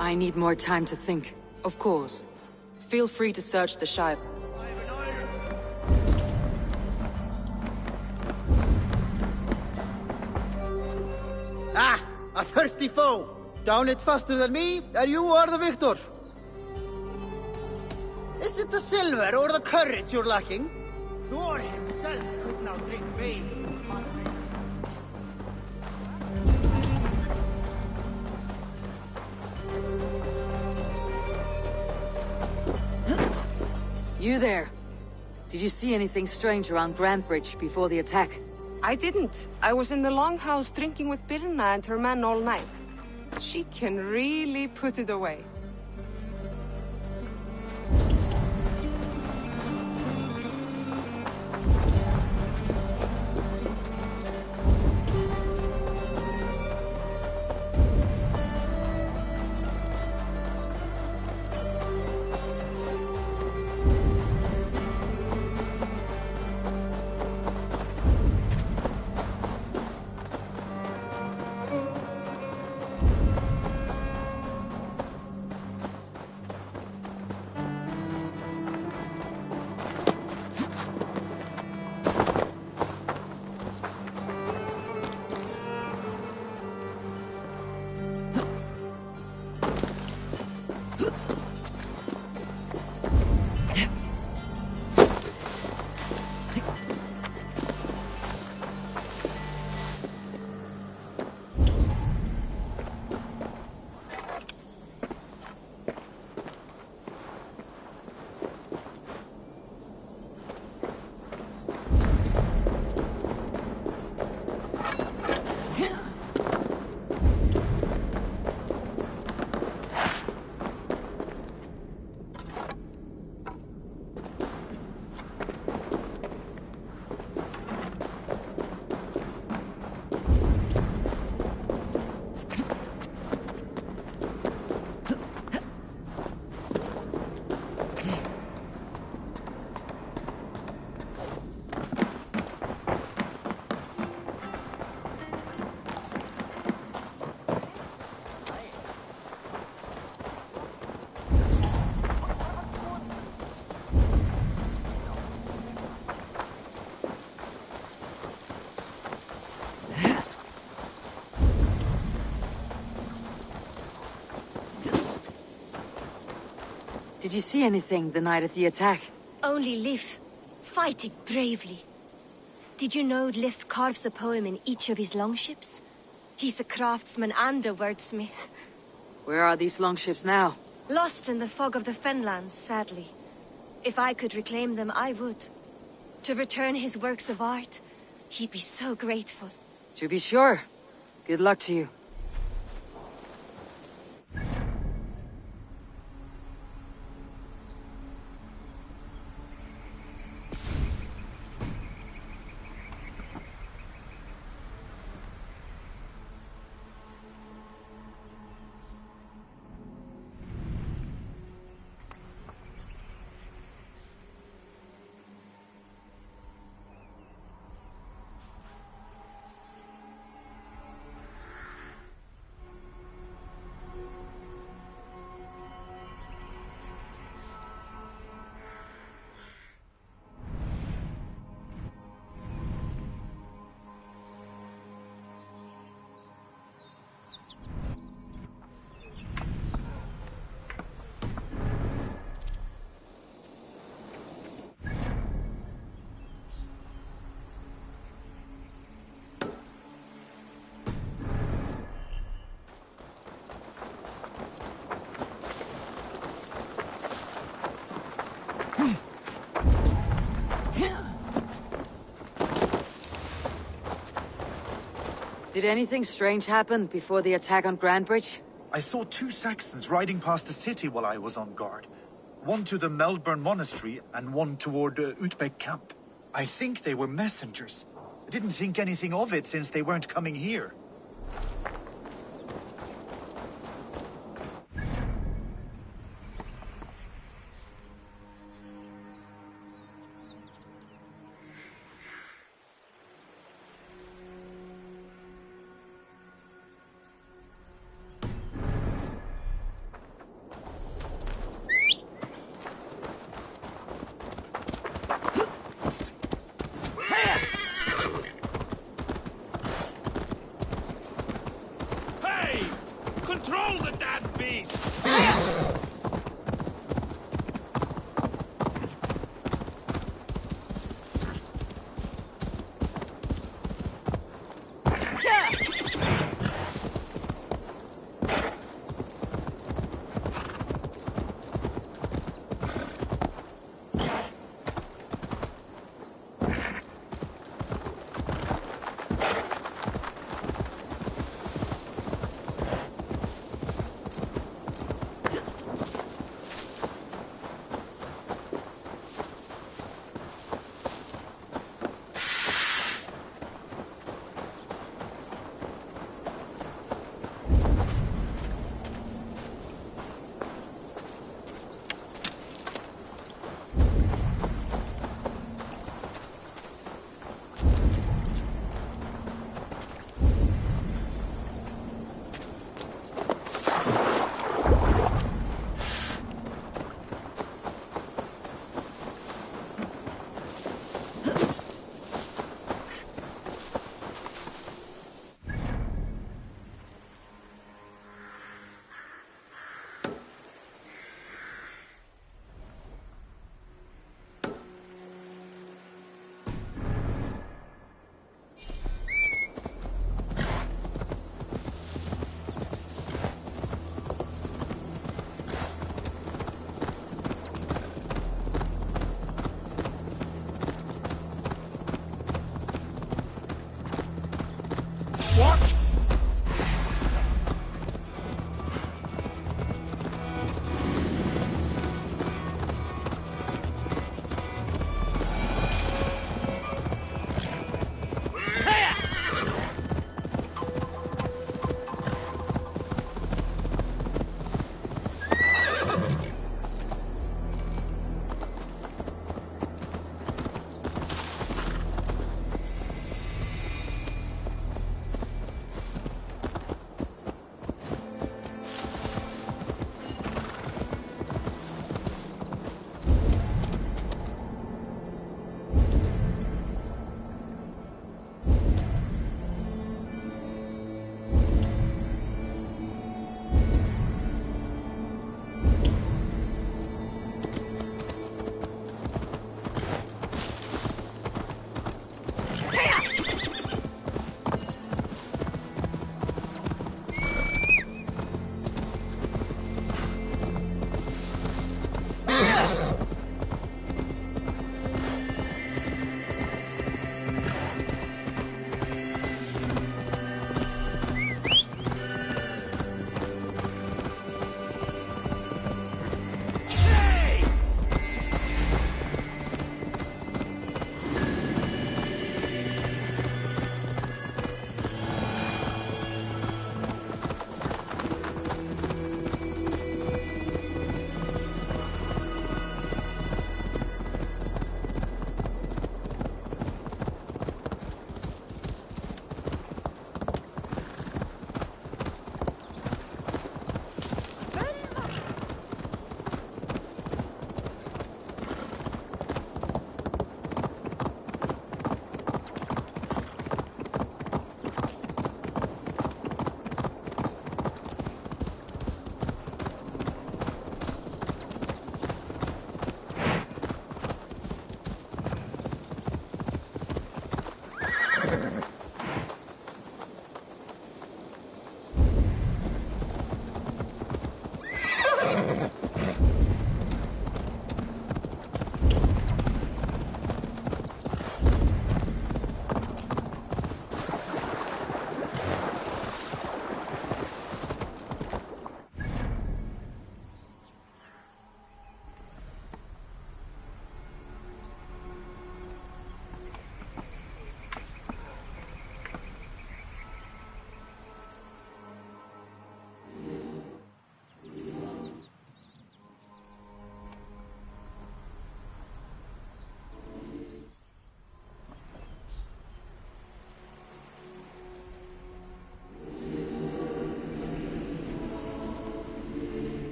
I need more time to think. Of course. Feel free to search the Shire. Ah! A thirsty foe! Down it faster than me, and you are the victor! Is it the silver or the courage you're lacking? Thor himself could not drink vein. You there. Did you see anything strange around Grantbridge before the attack? I didn't. I was in the longhouse drinking with Birna and her men all night. She can really put it away. Did you see anything the night of the attack? Only Lif, fighting bravely. Did you know Lif carves a poem in each of his longships? He's a craftsman and a wordsmith. Where are these longships now? Lost in the fog of the Fenlands, sadly. If I could reclaim them, I would. To return his works of art, he'd be so grateful. To be sure. Good luck to you. Did anything strange happen before the attack on Grantbridge? I saw 2 Saxons riding past the city while I was on guard. One to the Melbourne Monastery and one toward Utbeck Camp. I think they were messengers. I didn't think anything of it since they weren't coming here. Control the damn beast!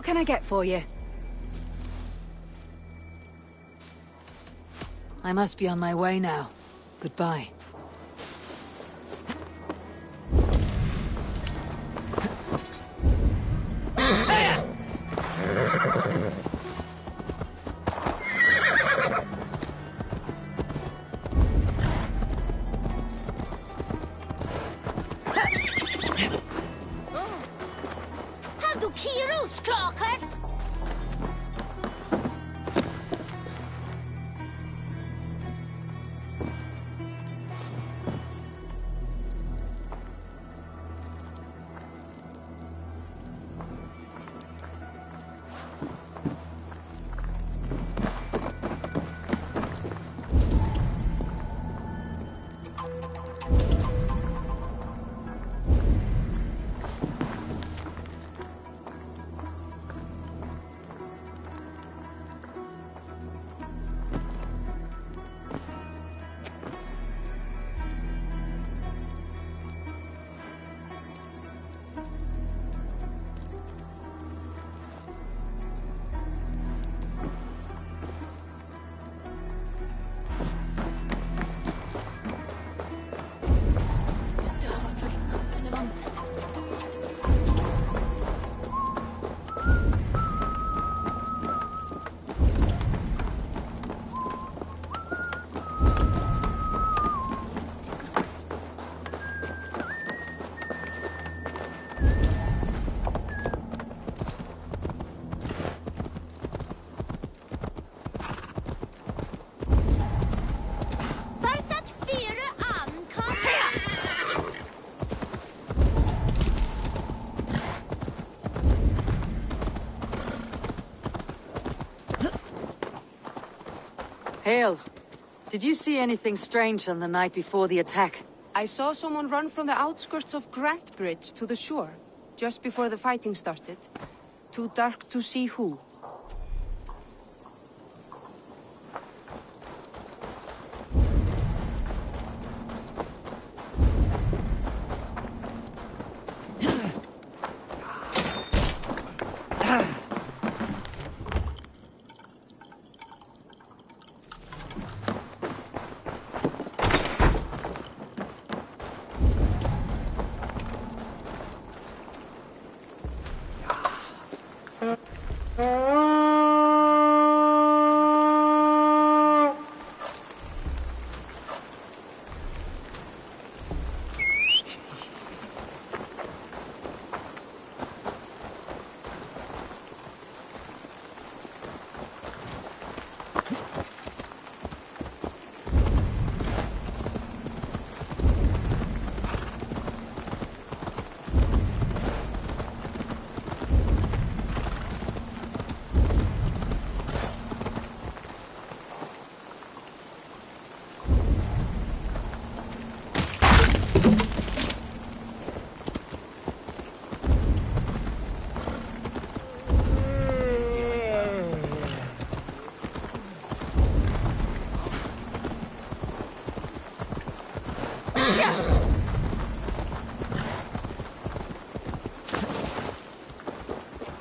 can I get for you? I must be on my way now. Goodbye. Har du kiroskraker? Hail. Did you see anything strange on the night before the attack? I saw someone run from the outskirts of Grantbridge to the shore, just before the fighting started. Too dark to see who.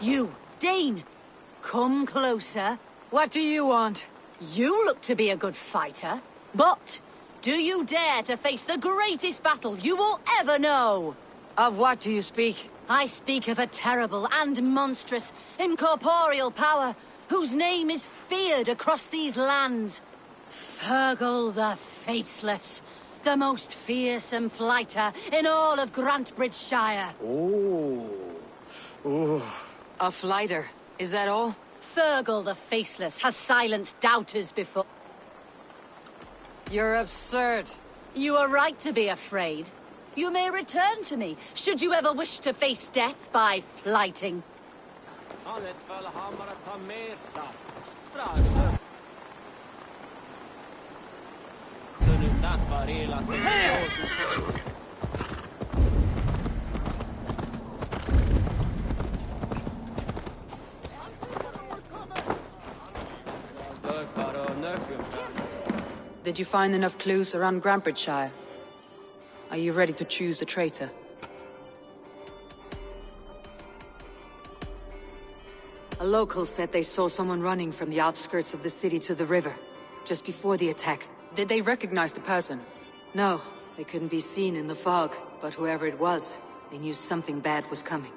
You, Dane! Come closer. What do you want? You look to be a good fighter, but do you dare to face the greatest battle you will ever know? Of what do you speak? I speak of a terrible and monstrous, incorporeal power whose name is feared across these lands. Fergal the Faceless, the most fearsome fighter in all of Grantbridgeshire. A flighter, is that all? Fergal the Faceless has silenced doubters before. You're absurd. You are right to be afraid. You may return to me, should you ever wish to face death by flighting. Did you find enough clues around Grantbridgeshire? Are you ready to choose the traitor? A local said they saw someone running from the outskirts of the city to the river, just before the attack. Did they recognize the person? No, they couldn't be seen in the fog, but whoever it was, they knew something bad was coming.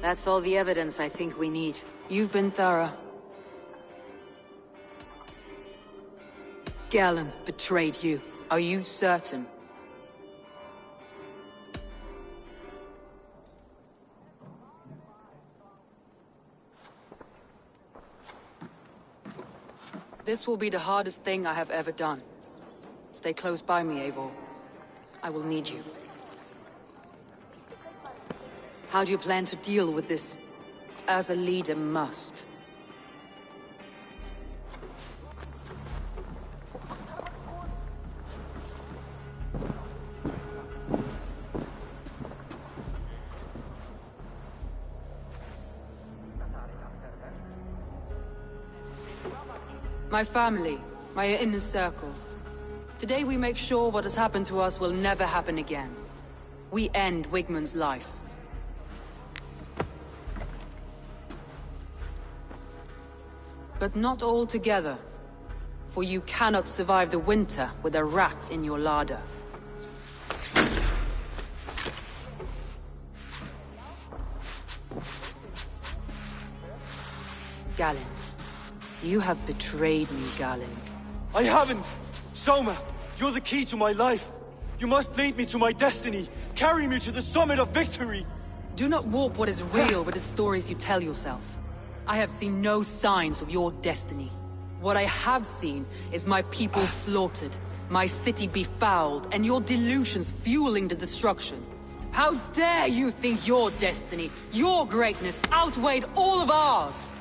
That's all the evidence I think we need. You've been thorough. Galen betrayed you. Are you certain? This will be the hardest thing I have ever done. Stay close by me, Eivor. I will need you. How do you plan to deal with this? As a leader must. My family, my inner circle. Today we make sure what has happened to us will never happen again. We end Wigmund's life. But not all together. For you cannot survive the winter with a rat in your larder. Galen. You have betrayed me, Galen. I haven't! Soma, you're the key to my life. You must lead me to my destiny. Carry me to the summit of victory. Do not warp what is real with the stories you tell yourself. I have seen no signs of your destiny. What I have seen is my people slaughtered, my city befouled, and your delusions fueling the destruction. How dare you think your destiny, your greatness, outweighed all of ours?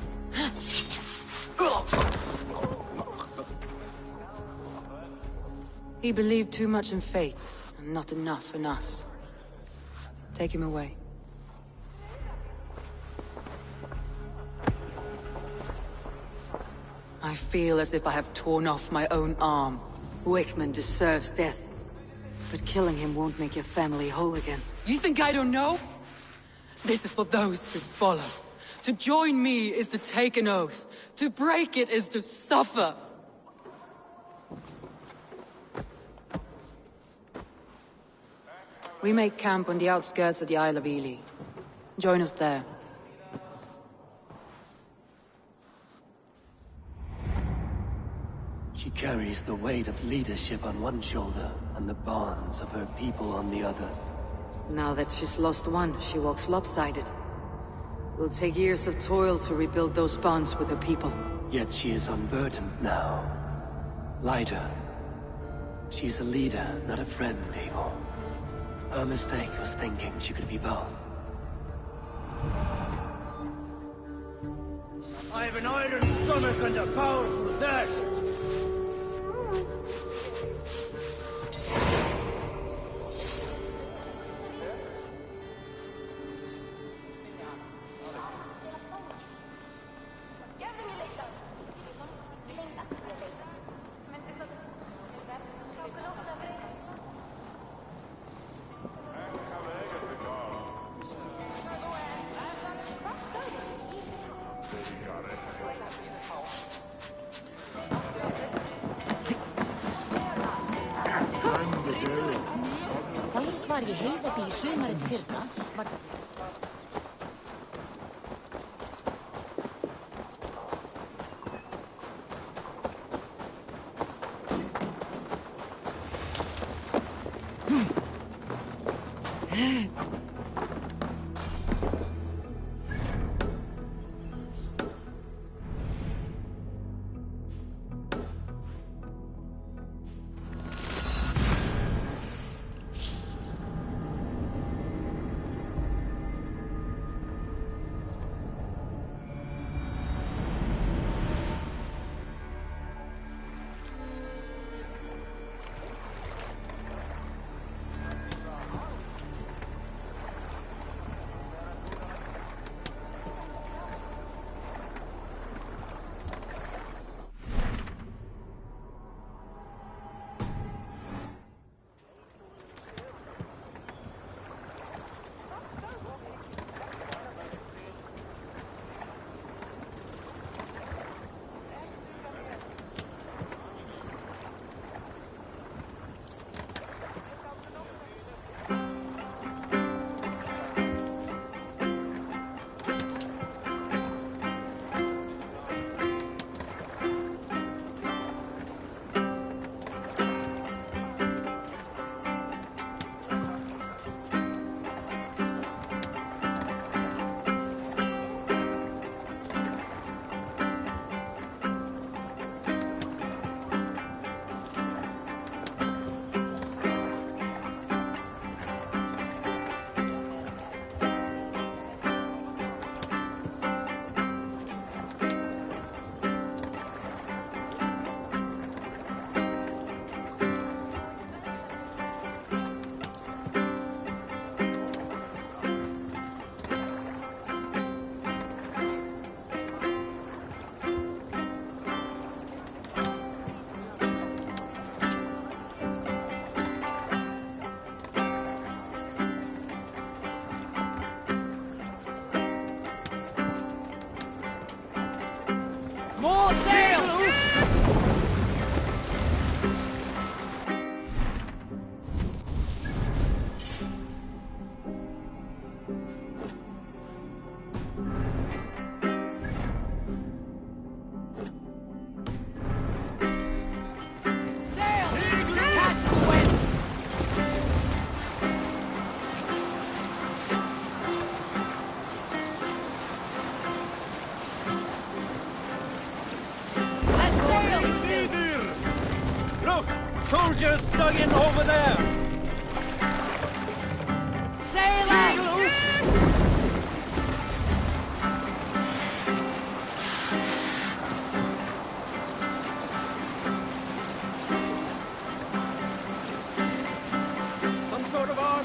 He believed too much in fate, and not enough in us. Take him away. I feel as if I have torn off my own arm. Wigmund deserves death, but killing him won't make your family whole again. You think I don't know? This is for those who follow. To join me is to take an oath. To break it is to suffer. We make camp on the outskirts of the Isle of Ely. Join us there. She carries the weight of leadership on one shoulder and the bonds of her people on the other. Now that she's lost one, she walks lopsided. It will take years of toil to rebuild those bonds with her people. Yet she is unburdened now. Lighter. She's a leader, not a friend, Eivor. Her mistake was thinking she could be both. I have an iron stomach and a powerful thirst. Var ég heiðabí í sumarið fyrra, var það...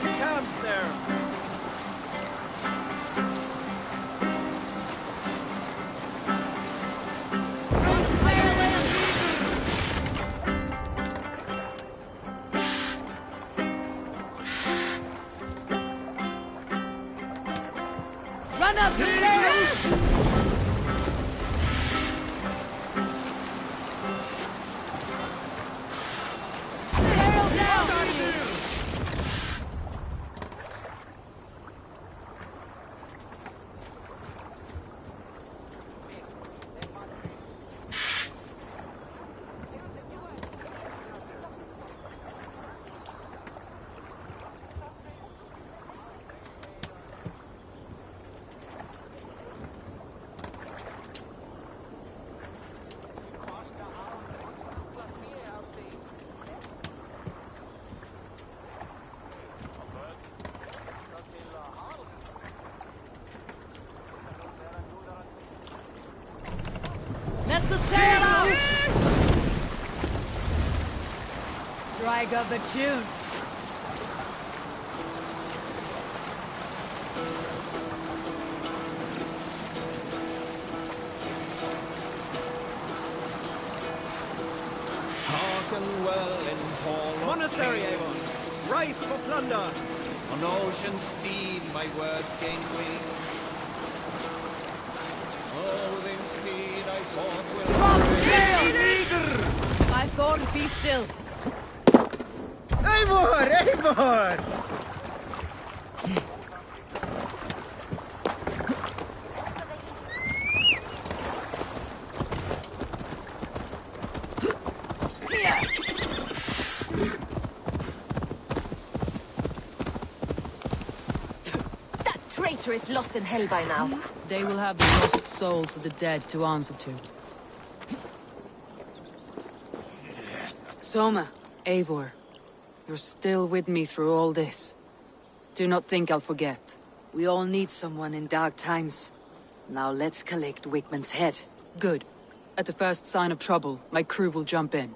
the camp there. Run up the stairs! Let the sail out! Strike up a tune. Hearken well in hall of Monastery, kings. Avon. Rife for plunder. On ocean steed my words gain wing. Odin's speed I thought will Sail! My thought, be still. Eivor! Eivor! That traitor is lost in hell by now. They will have the lost souls of the dead to answer to. Soma, Eivor, you're still with me through all this. Do not think I'll forget. We all need someone in dark times. Now let's collect Wickman's head. Good. At the first sign of trouble, my crew will jump in.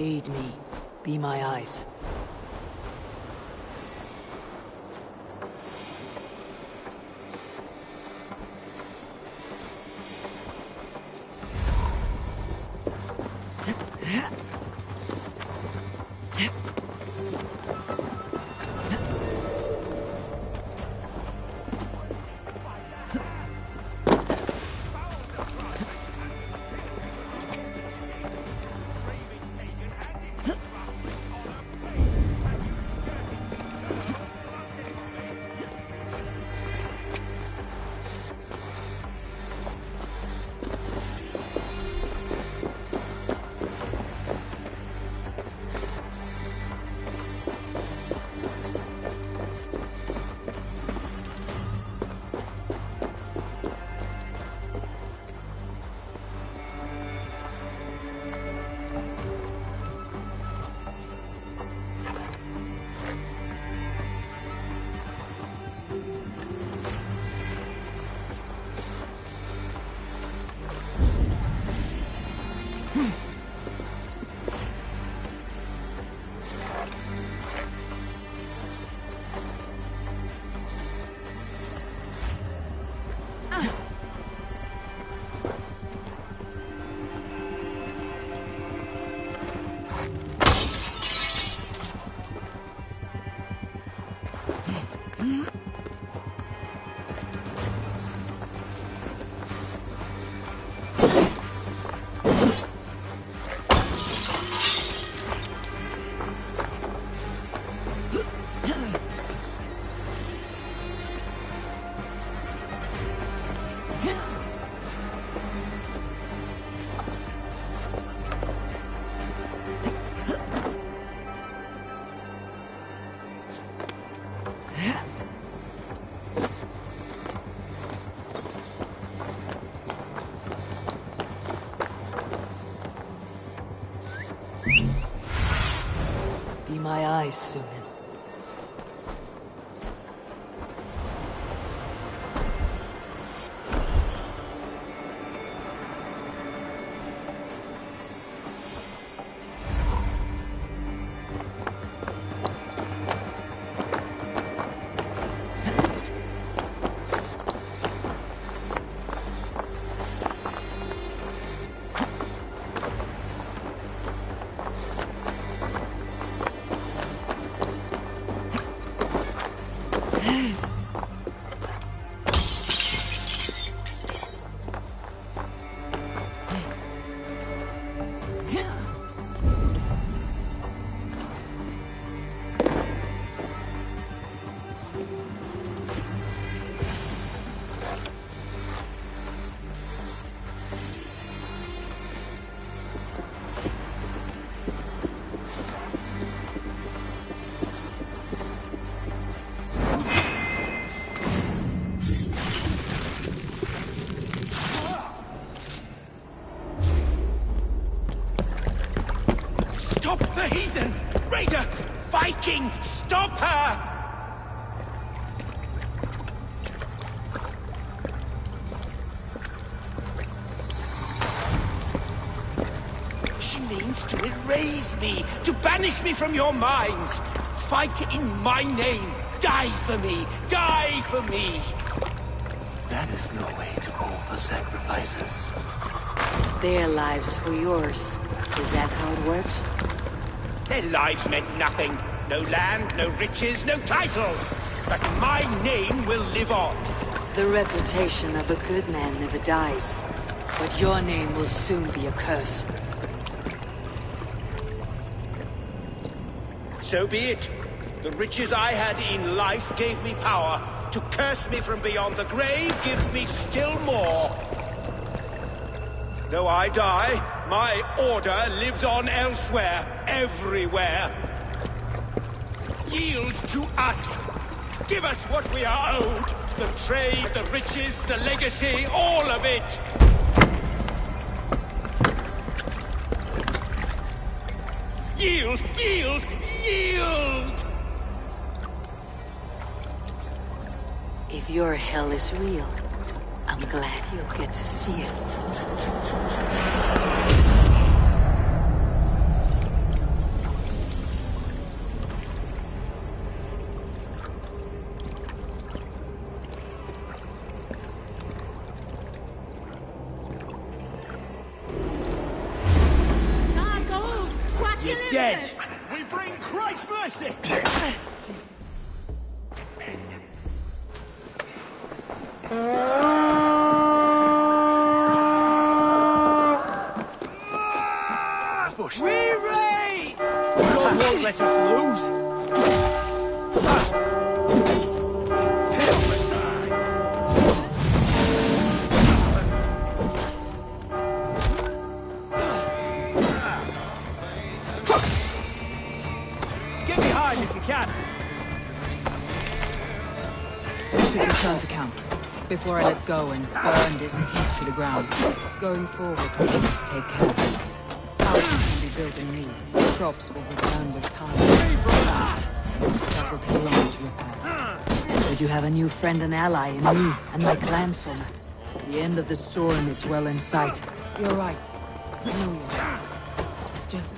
Aid me. Be my eyes. my eyes, Sunan. Stop the heathen! Raider! Viking! Stop her! She means to erase me, to banish me from your minds. Fight in my name. Die for me. Die for me. That is no way to call for sacrifices. Their lives for yours. Is that how it works? Their lives meant nothing. No land, no riches, no titles. But my name will live on. The reputation of a good man never dies. But your name will soon be a curse. So be it. The riches I had in life gave me power. To curse me from beyond the grave gives me still more. Though I die, my order lives on elsewhere, everywhere. Yield to us. Give us what we are owed. The trade, the riches, the legacy, all of it. Yield, yield, yield! If your hell is real, I'm glad you'll get to see it. You're dead! We bring Christ's mercy! Re-raid! God won't let us lose. Get behind if you can. I should return to camp before I let go and burn this heap to the ground. Going forward, please take care. Houses can be built anew. Crops will return with time. That will take long to repair. But you have a new friend and ally in me and my clan, Soma. The end of the storm is well in sight. You're right. I know you're right. It's just...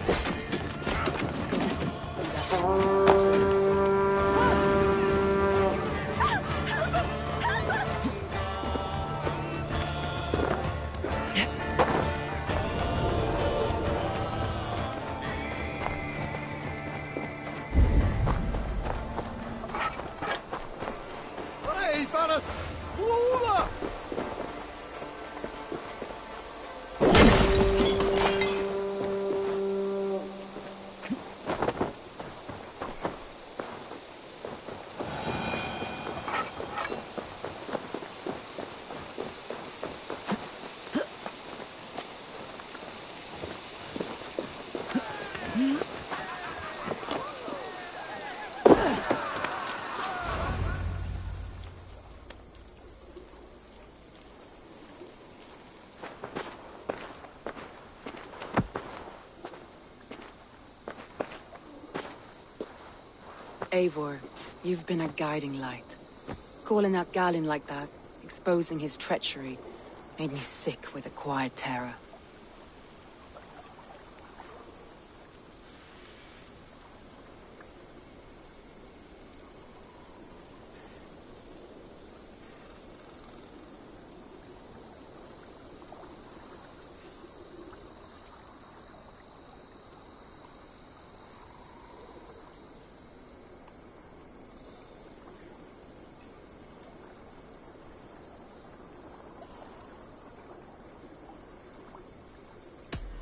Eivor, you've been a guiding light. Calling out Galinn like that, exposing his treachery, made me sick with a quiet terror.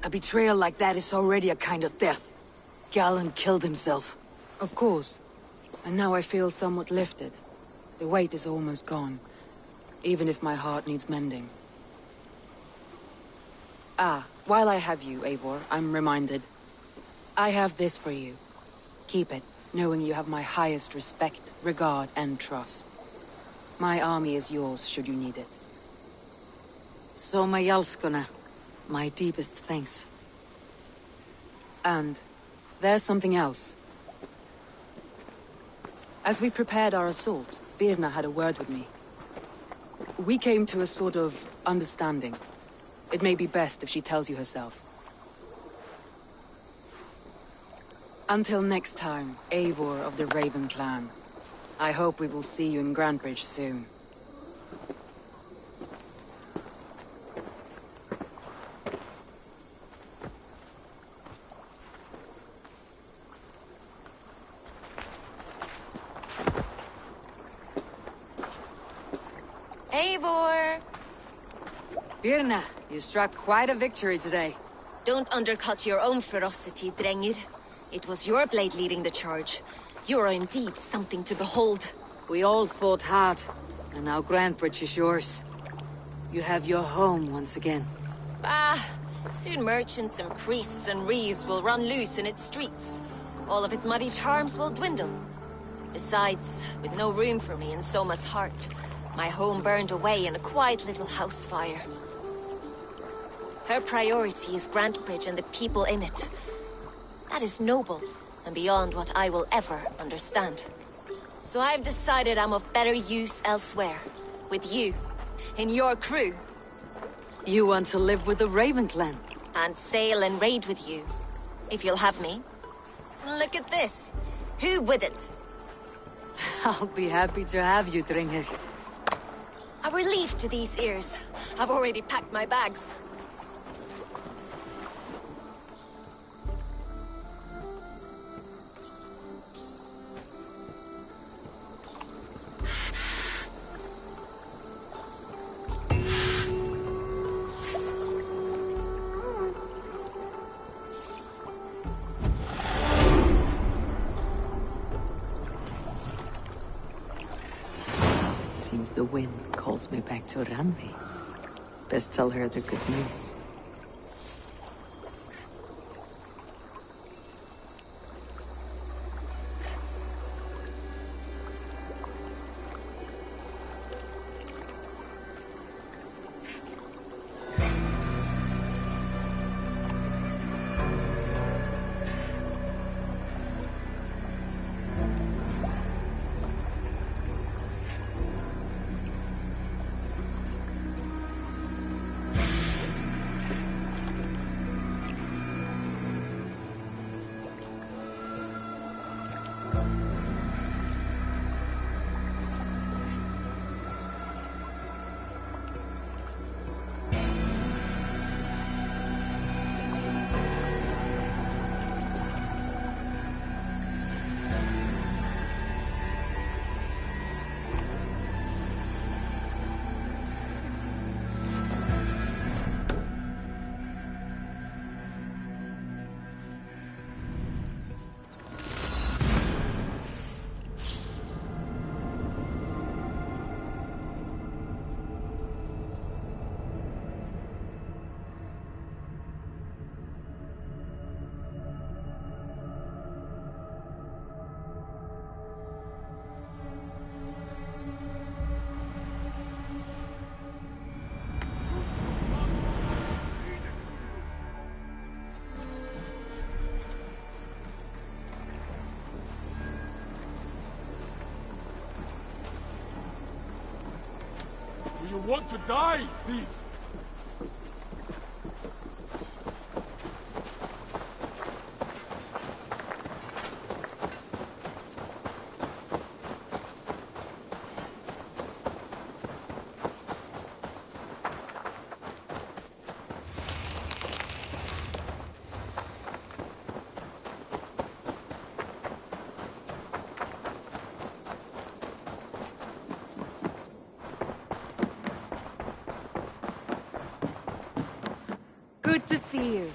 A betrayal like that is already a kind of death. Galinn killed himself. Of course. And now I feel somewhat lifted. The weight is almost gone. Even if my heart needs mending. Ah, while I have you, Eivor, I'm reminded. I have this for you. Keep it, knowing you have my highest respect, regard, and trust. My army is yours, should you need it. Soma Jalskona. My deepest thanks. And there's something else. As we prepared our assault, Birna had a word with me. We came to a sort of understanding. It may be best if she tells you herself. Until next time, Eivor of the Raven Clan. I hope we will see you in Grantebridge soon. Eivor! Birna, you struck quite a victory today. Don't undercut your own ferocity, Drengir. It was your blade leading the charge. You are indeed something to behold. We all fought hard, and now Grantebridge is yours. You have your home once again. Soon merchants and priests and reeves will run loose in its streets. All of its muddy charms will dwindle. Besides, with no room for me in Soma's heart, my home burned away in a quiet little house fire. Her priority is Grantebridge and the people in it. That is noble, and beyond what I will ever understand. So I've decided I'm of better use elsewhere. With you. In your crew. You want to live with the Raven Clan? And sail and raid with you. If you'll have me. Look at this. Who wouldn't? I'll be happy to have you, Drengir. A relief to these ears. I've already packed my bags. Seems the wind calls me back to Randvi. Best tell her the good news. you want to die, thief? Good to see you.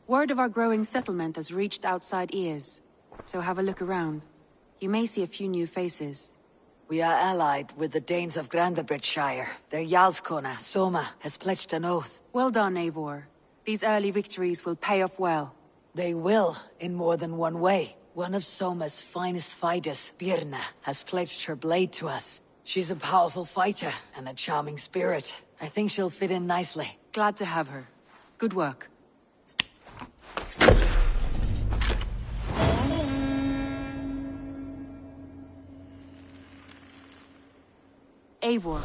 Word of our growing settlement has reached outside ears, so have a look around. You may see a few new faces. We are allied with the Danes of Grandabridgeshire. Their Jarlskona, Soma, has pledged an oath. Well done, Eivor. These early victories will pay off well. They will, in more than one way. One of Soma's finest fighters, Birna, has pledged her blade to us. She's a powerful fighter and a charming spirit. I think she'll fit in nicely. Glad to have her. Good work. Eivor,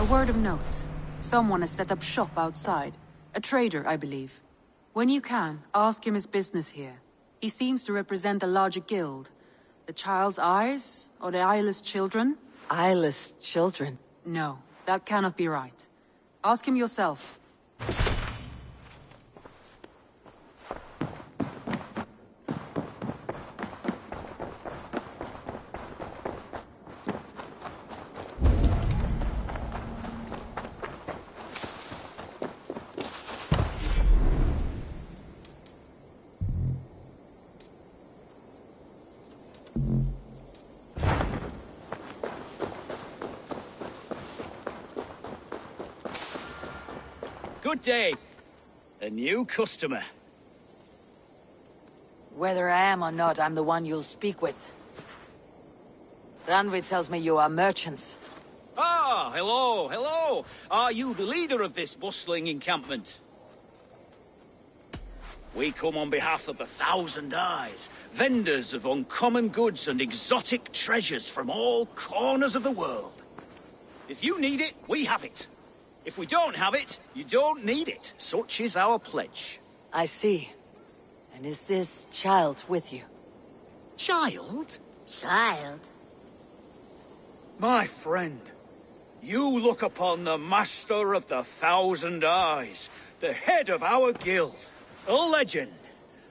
a word of note. Someone has set up shop outside. A trader, I believe. When you can, ask him his business here. He seems to represent a larger guild. The Child's Eyes, or the Eyeless Children? Eyeless children? No, that cannot be right. Ask him yourself. Good day. A new customer. Whether I am or not, I'm the one you'll speak with. Ranvi tells me you are merchants. Ah, hello, hello. Are you the leader of this bustling encampment? We come on behalf of the Thousand Eyes, vendors of uncommon goods and exotic treasures from all corners of the world. If you need it, we have it. If we don't have it, you don't need it. Such is our pledge. I see. And is this child with you? Child? Child? My friend, you look upon the master of the Thousand Eyes, the head of our guild, a legend,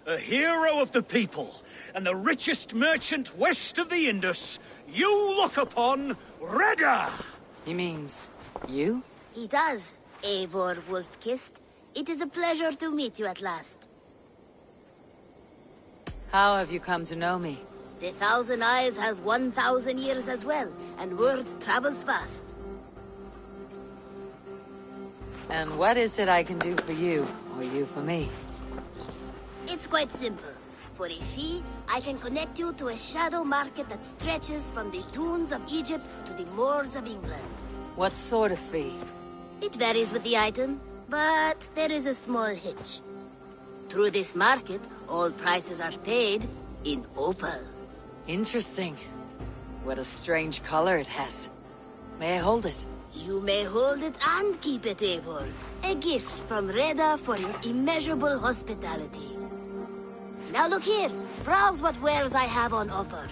a hero of the people, and the richest merchant west of the Indus. You look upon Reda! He means you? He does, Eivor Wolf-Kissed. It is a pleasure to meet you at last. How have you come to know me? The Thousand Eyes have 1,000 years as well, and word travels fast. And what is it I can do for you, or you for me? It's quite simple. For a fee, I can connect you to a shadow market that stretches from the dunes of Egypt to the moors of England. What sort of fee? It varies with the item, but there is a small hitch. Through this market, all prices are paid in opal. Interesting. What a strange color it has. May I hold it? You may hold it and keep it, Eivor. A gift from Reda for your immeasurable hospitality. Now look here. Browse what wares I have on offer.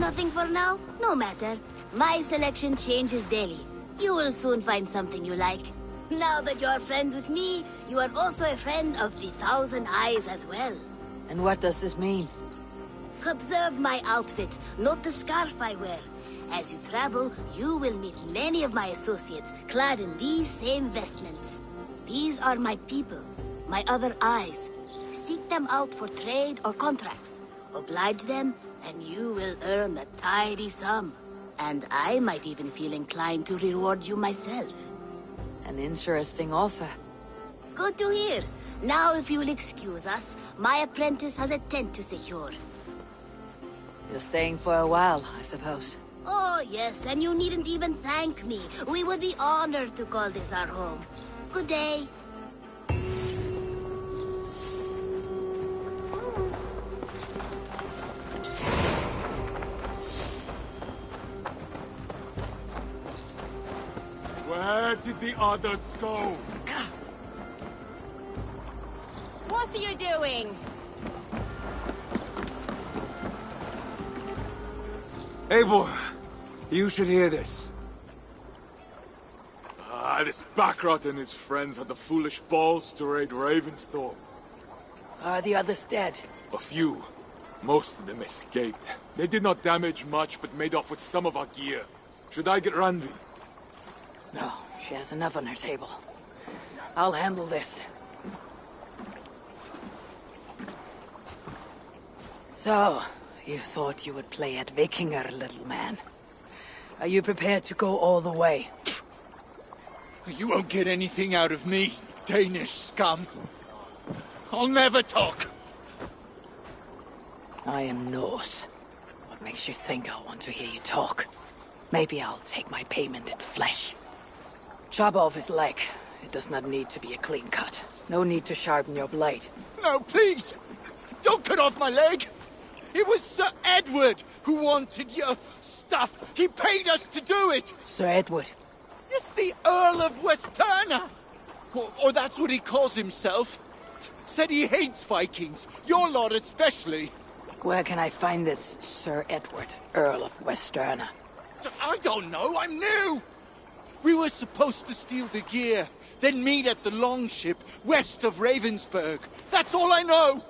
Nothing for now? No matter. My selection changes daily. You will soon find something you like. Now that you are friends with me, you are also a friend of the Thousand Eyes as well. And what does this mean? Observe my outfit, note the scarf I wear. As you travel, you will meet many of my associates, clad in these same vestments. These are my people, my other eyes. Seek them out for trade or contracts. Oblige them, and you will earn a tidy sum. And I might even feel inclined to reward you myself. An interesting offer. Good to hear. Now, if you will excuse us, my apprentice has a tent to secure. You're staying for a while, I suppose. Oh, yes, and you needn't even thank me. We would be honored to call this our home. Good day. Where did the others go? What are you doing? Eivor, you should hear this. This Backrot and his friends had the foolish balls to raid Ravensthorpe. Are the others dead? A few. Most of them escaped. They did not damage much, but made off with some of our gear. Should I get Randvi? No, she has enough on her table. I'll handle this. So, you thought you would play at Vikinger, little man. Are you prepared to go all the way? You won't get anything out of me, Danish scum. I'll never talk. I am Norse. What makes you think I'll want to hear you talk? Maybe I'll take my payment in flesh. Chop off his leg. It does not need to be a clean cut. No need to sharpen your blade. No, please! Don't cut off my leg! It was Sir Edward who wanted your stuff. He paid us to do it! Sir Edward? Yes, the Earl of Westerna! Or that's what he calls himself. Said he hates Vikings, your lot especially. Where can I find this Sir Edward, Earl of Westerna? I don't know, I'm new! We were supposed to steal the gear, then meet at the longship west of Ravensburg. That's all I know!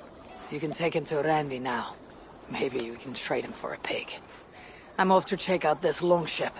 You can take him to Randvi now. Maybe we can trade him for a pig. I'm off to check out this longship.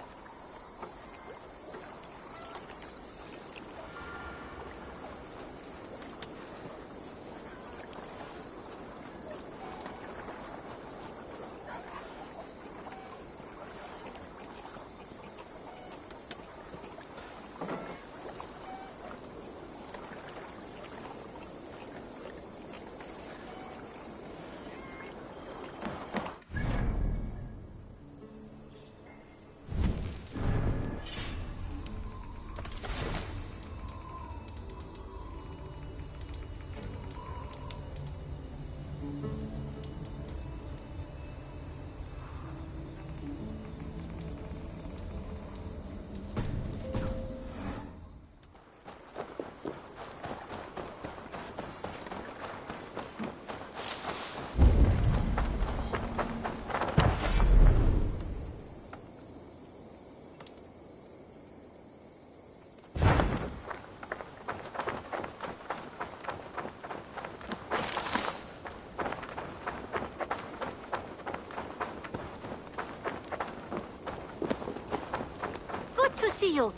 To see you.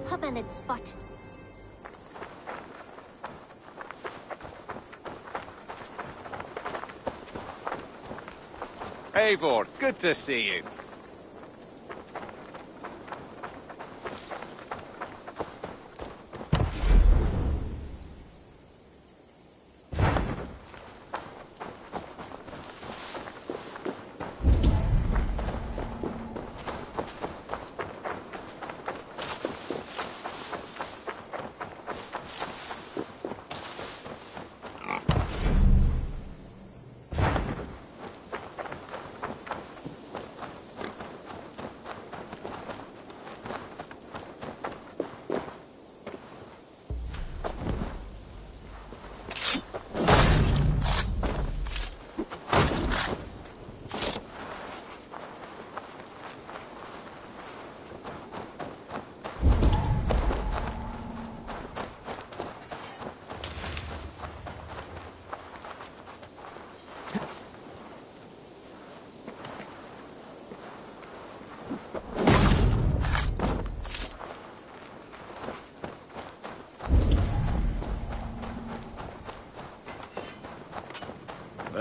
Permanent spot. Eivor, good to see you.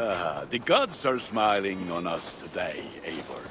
The gods are smiling on us today, Eivor.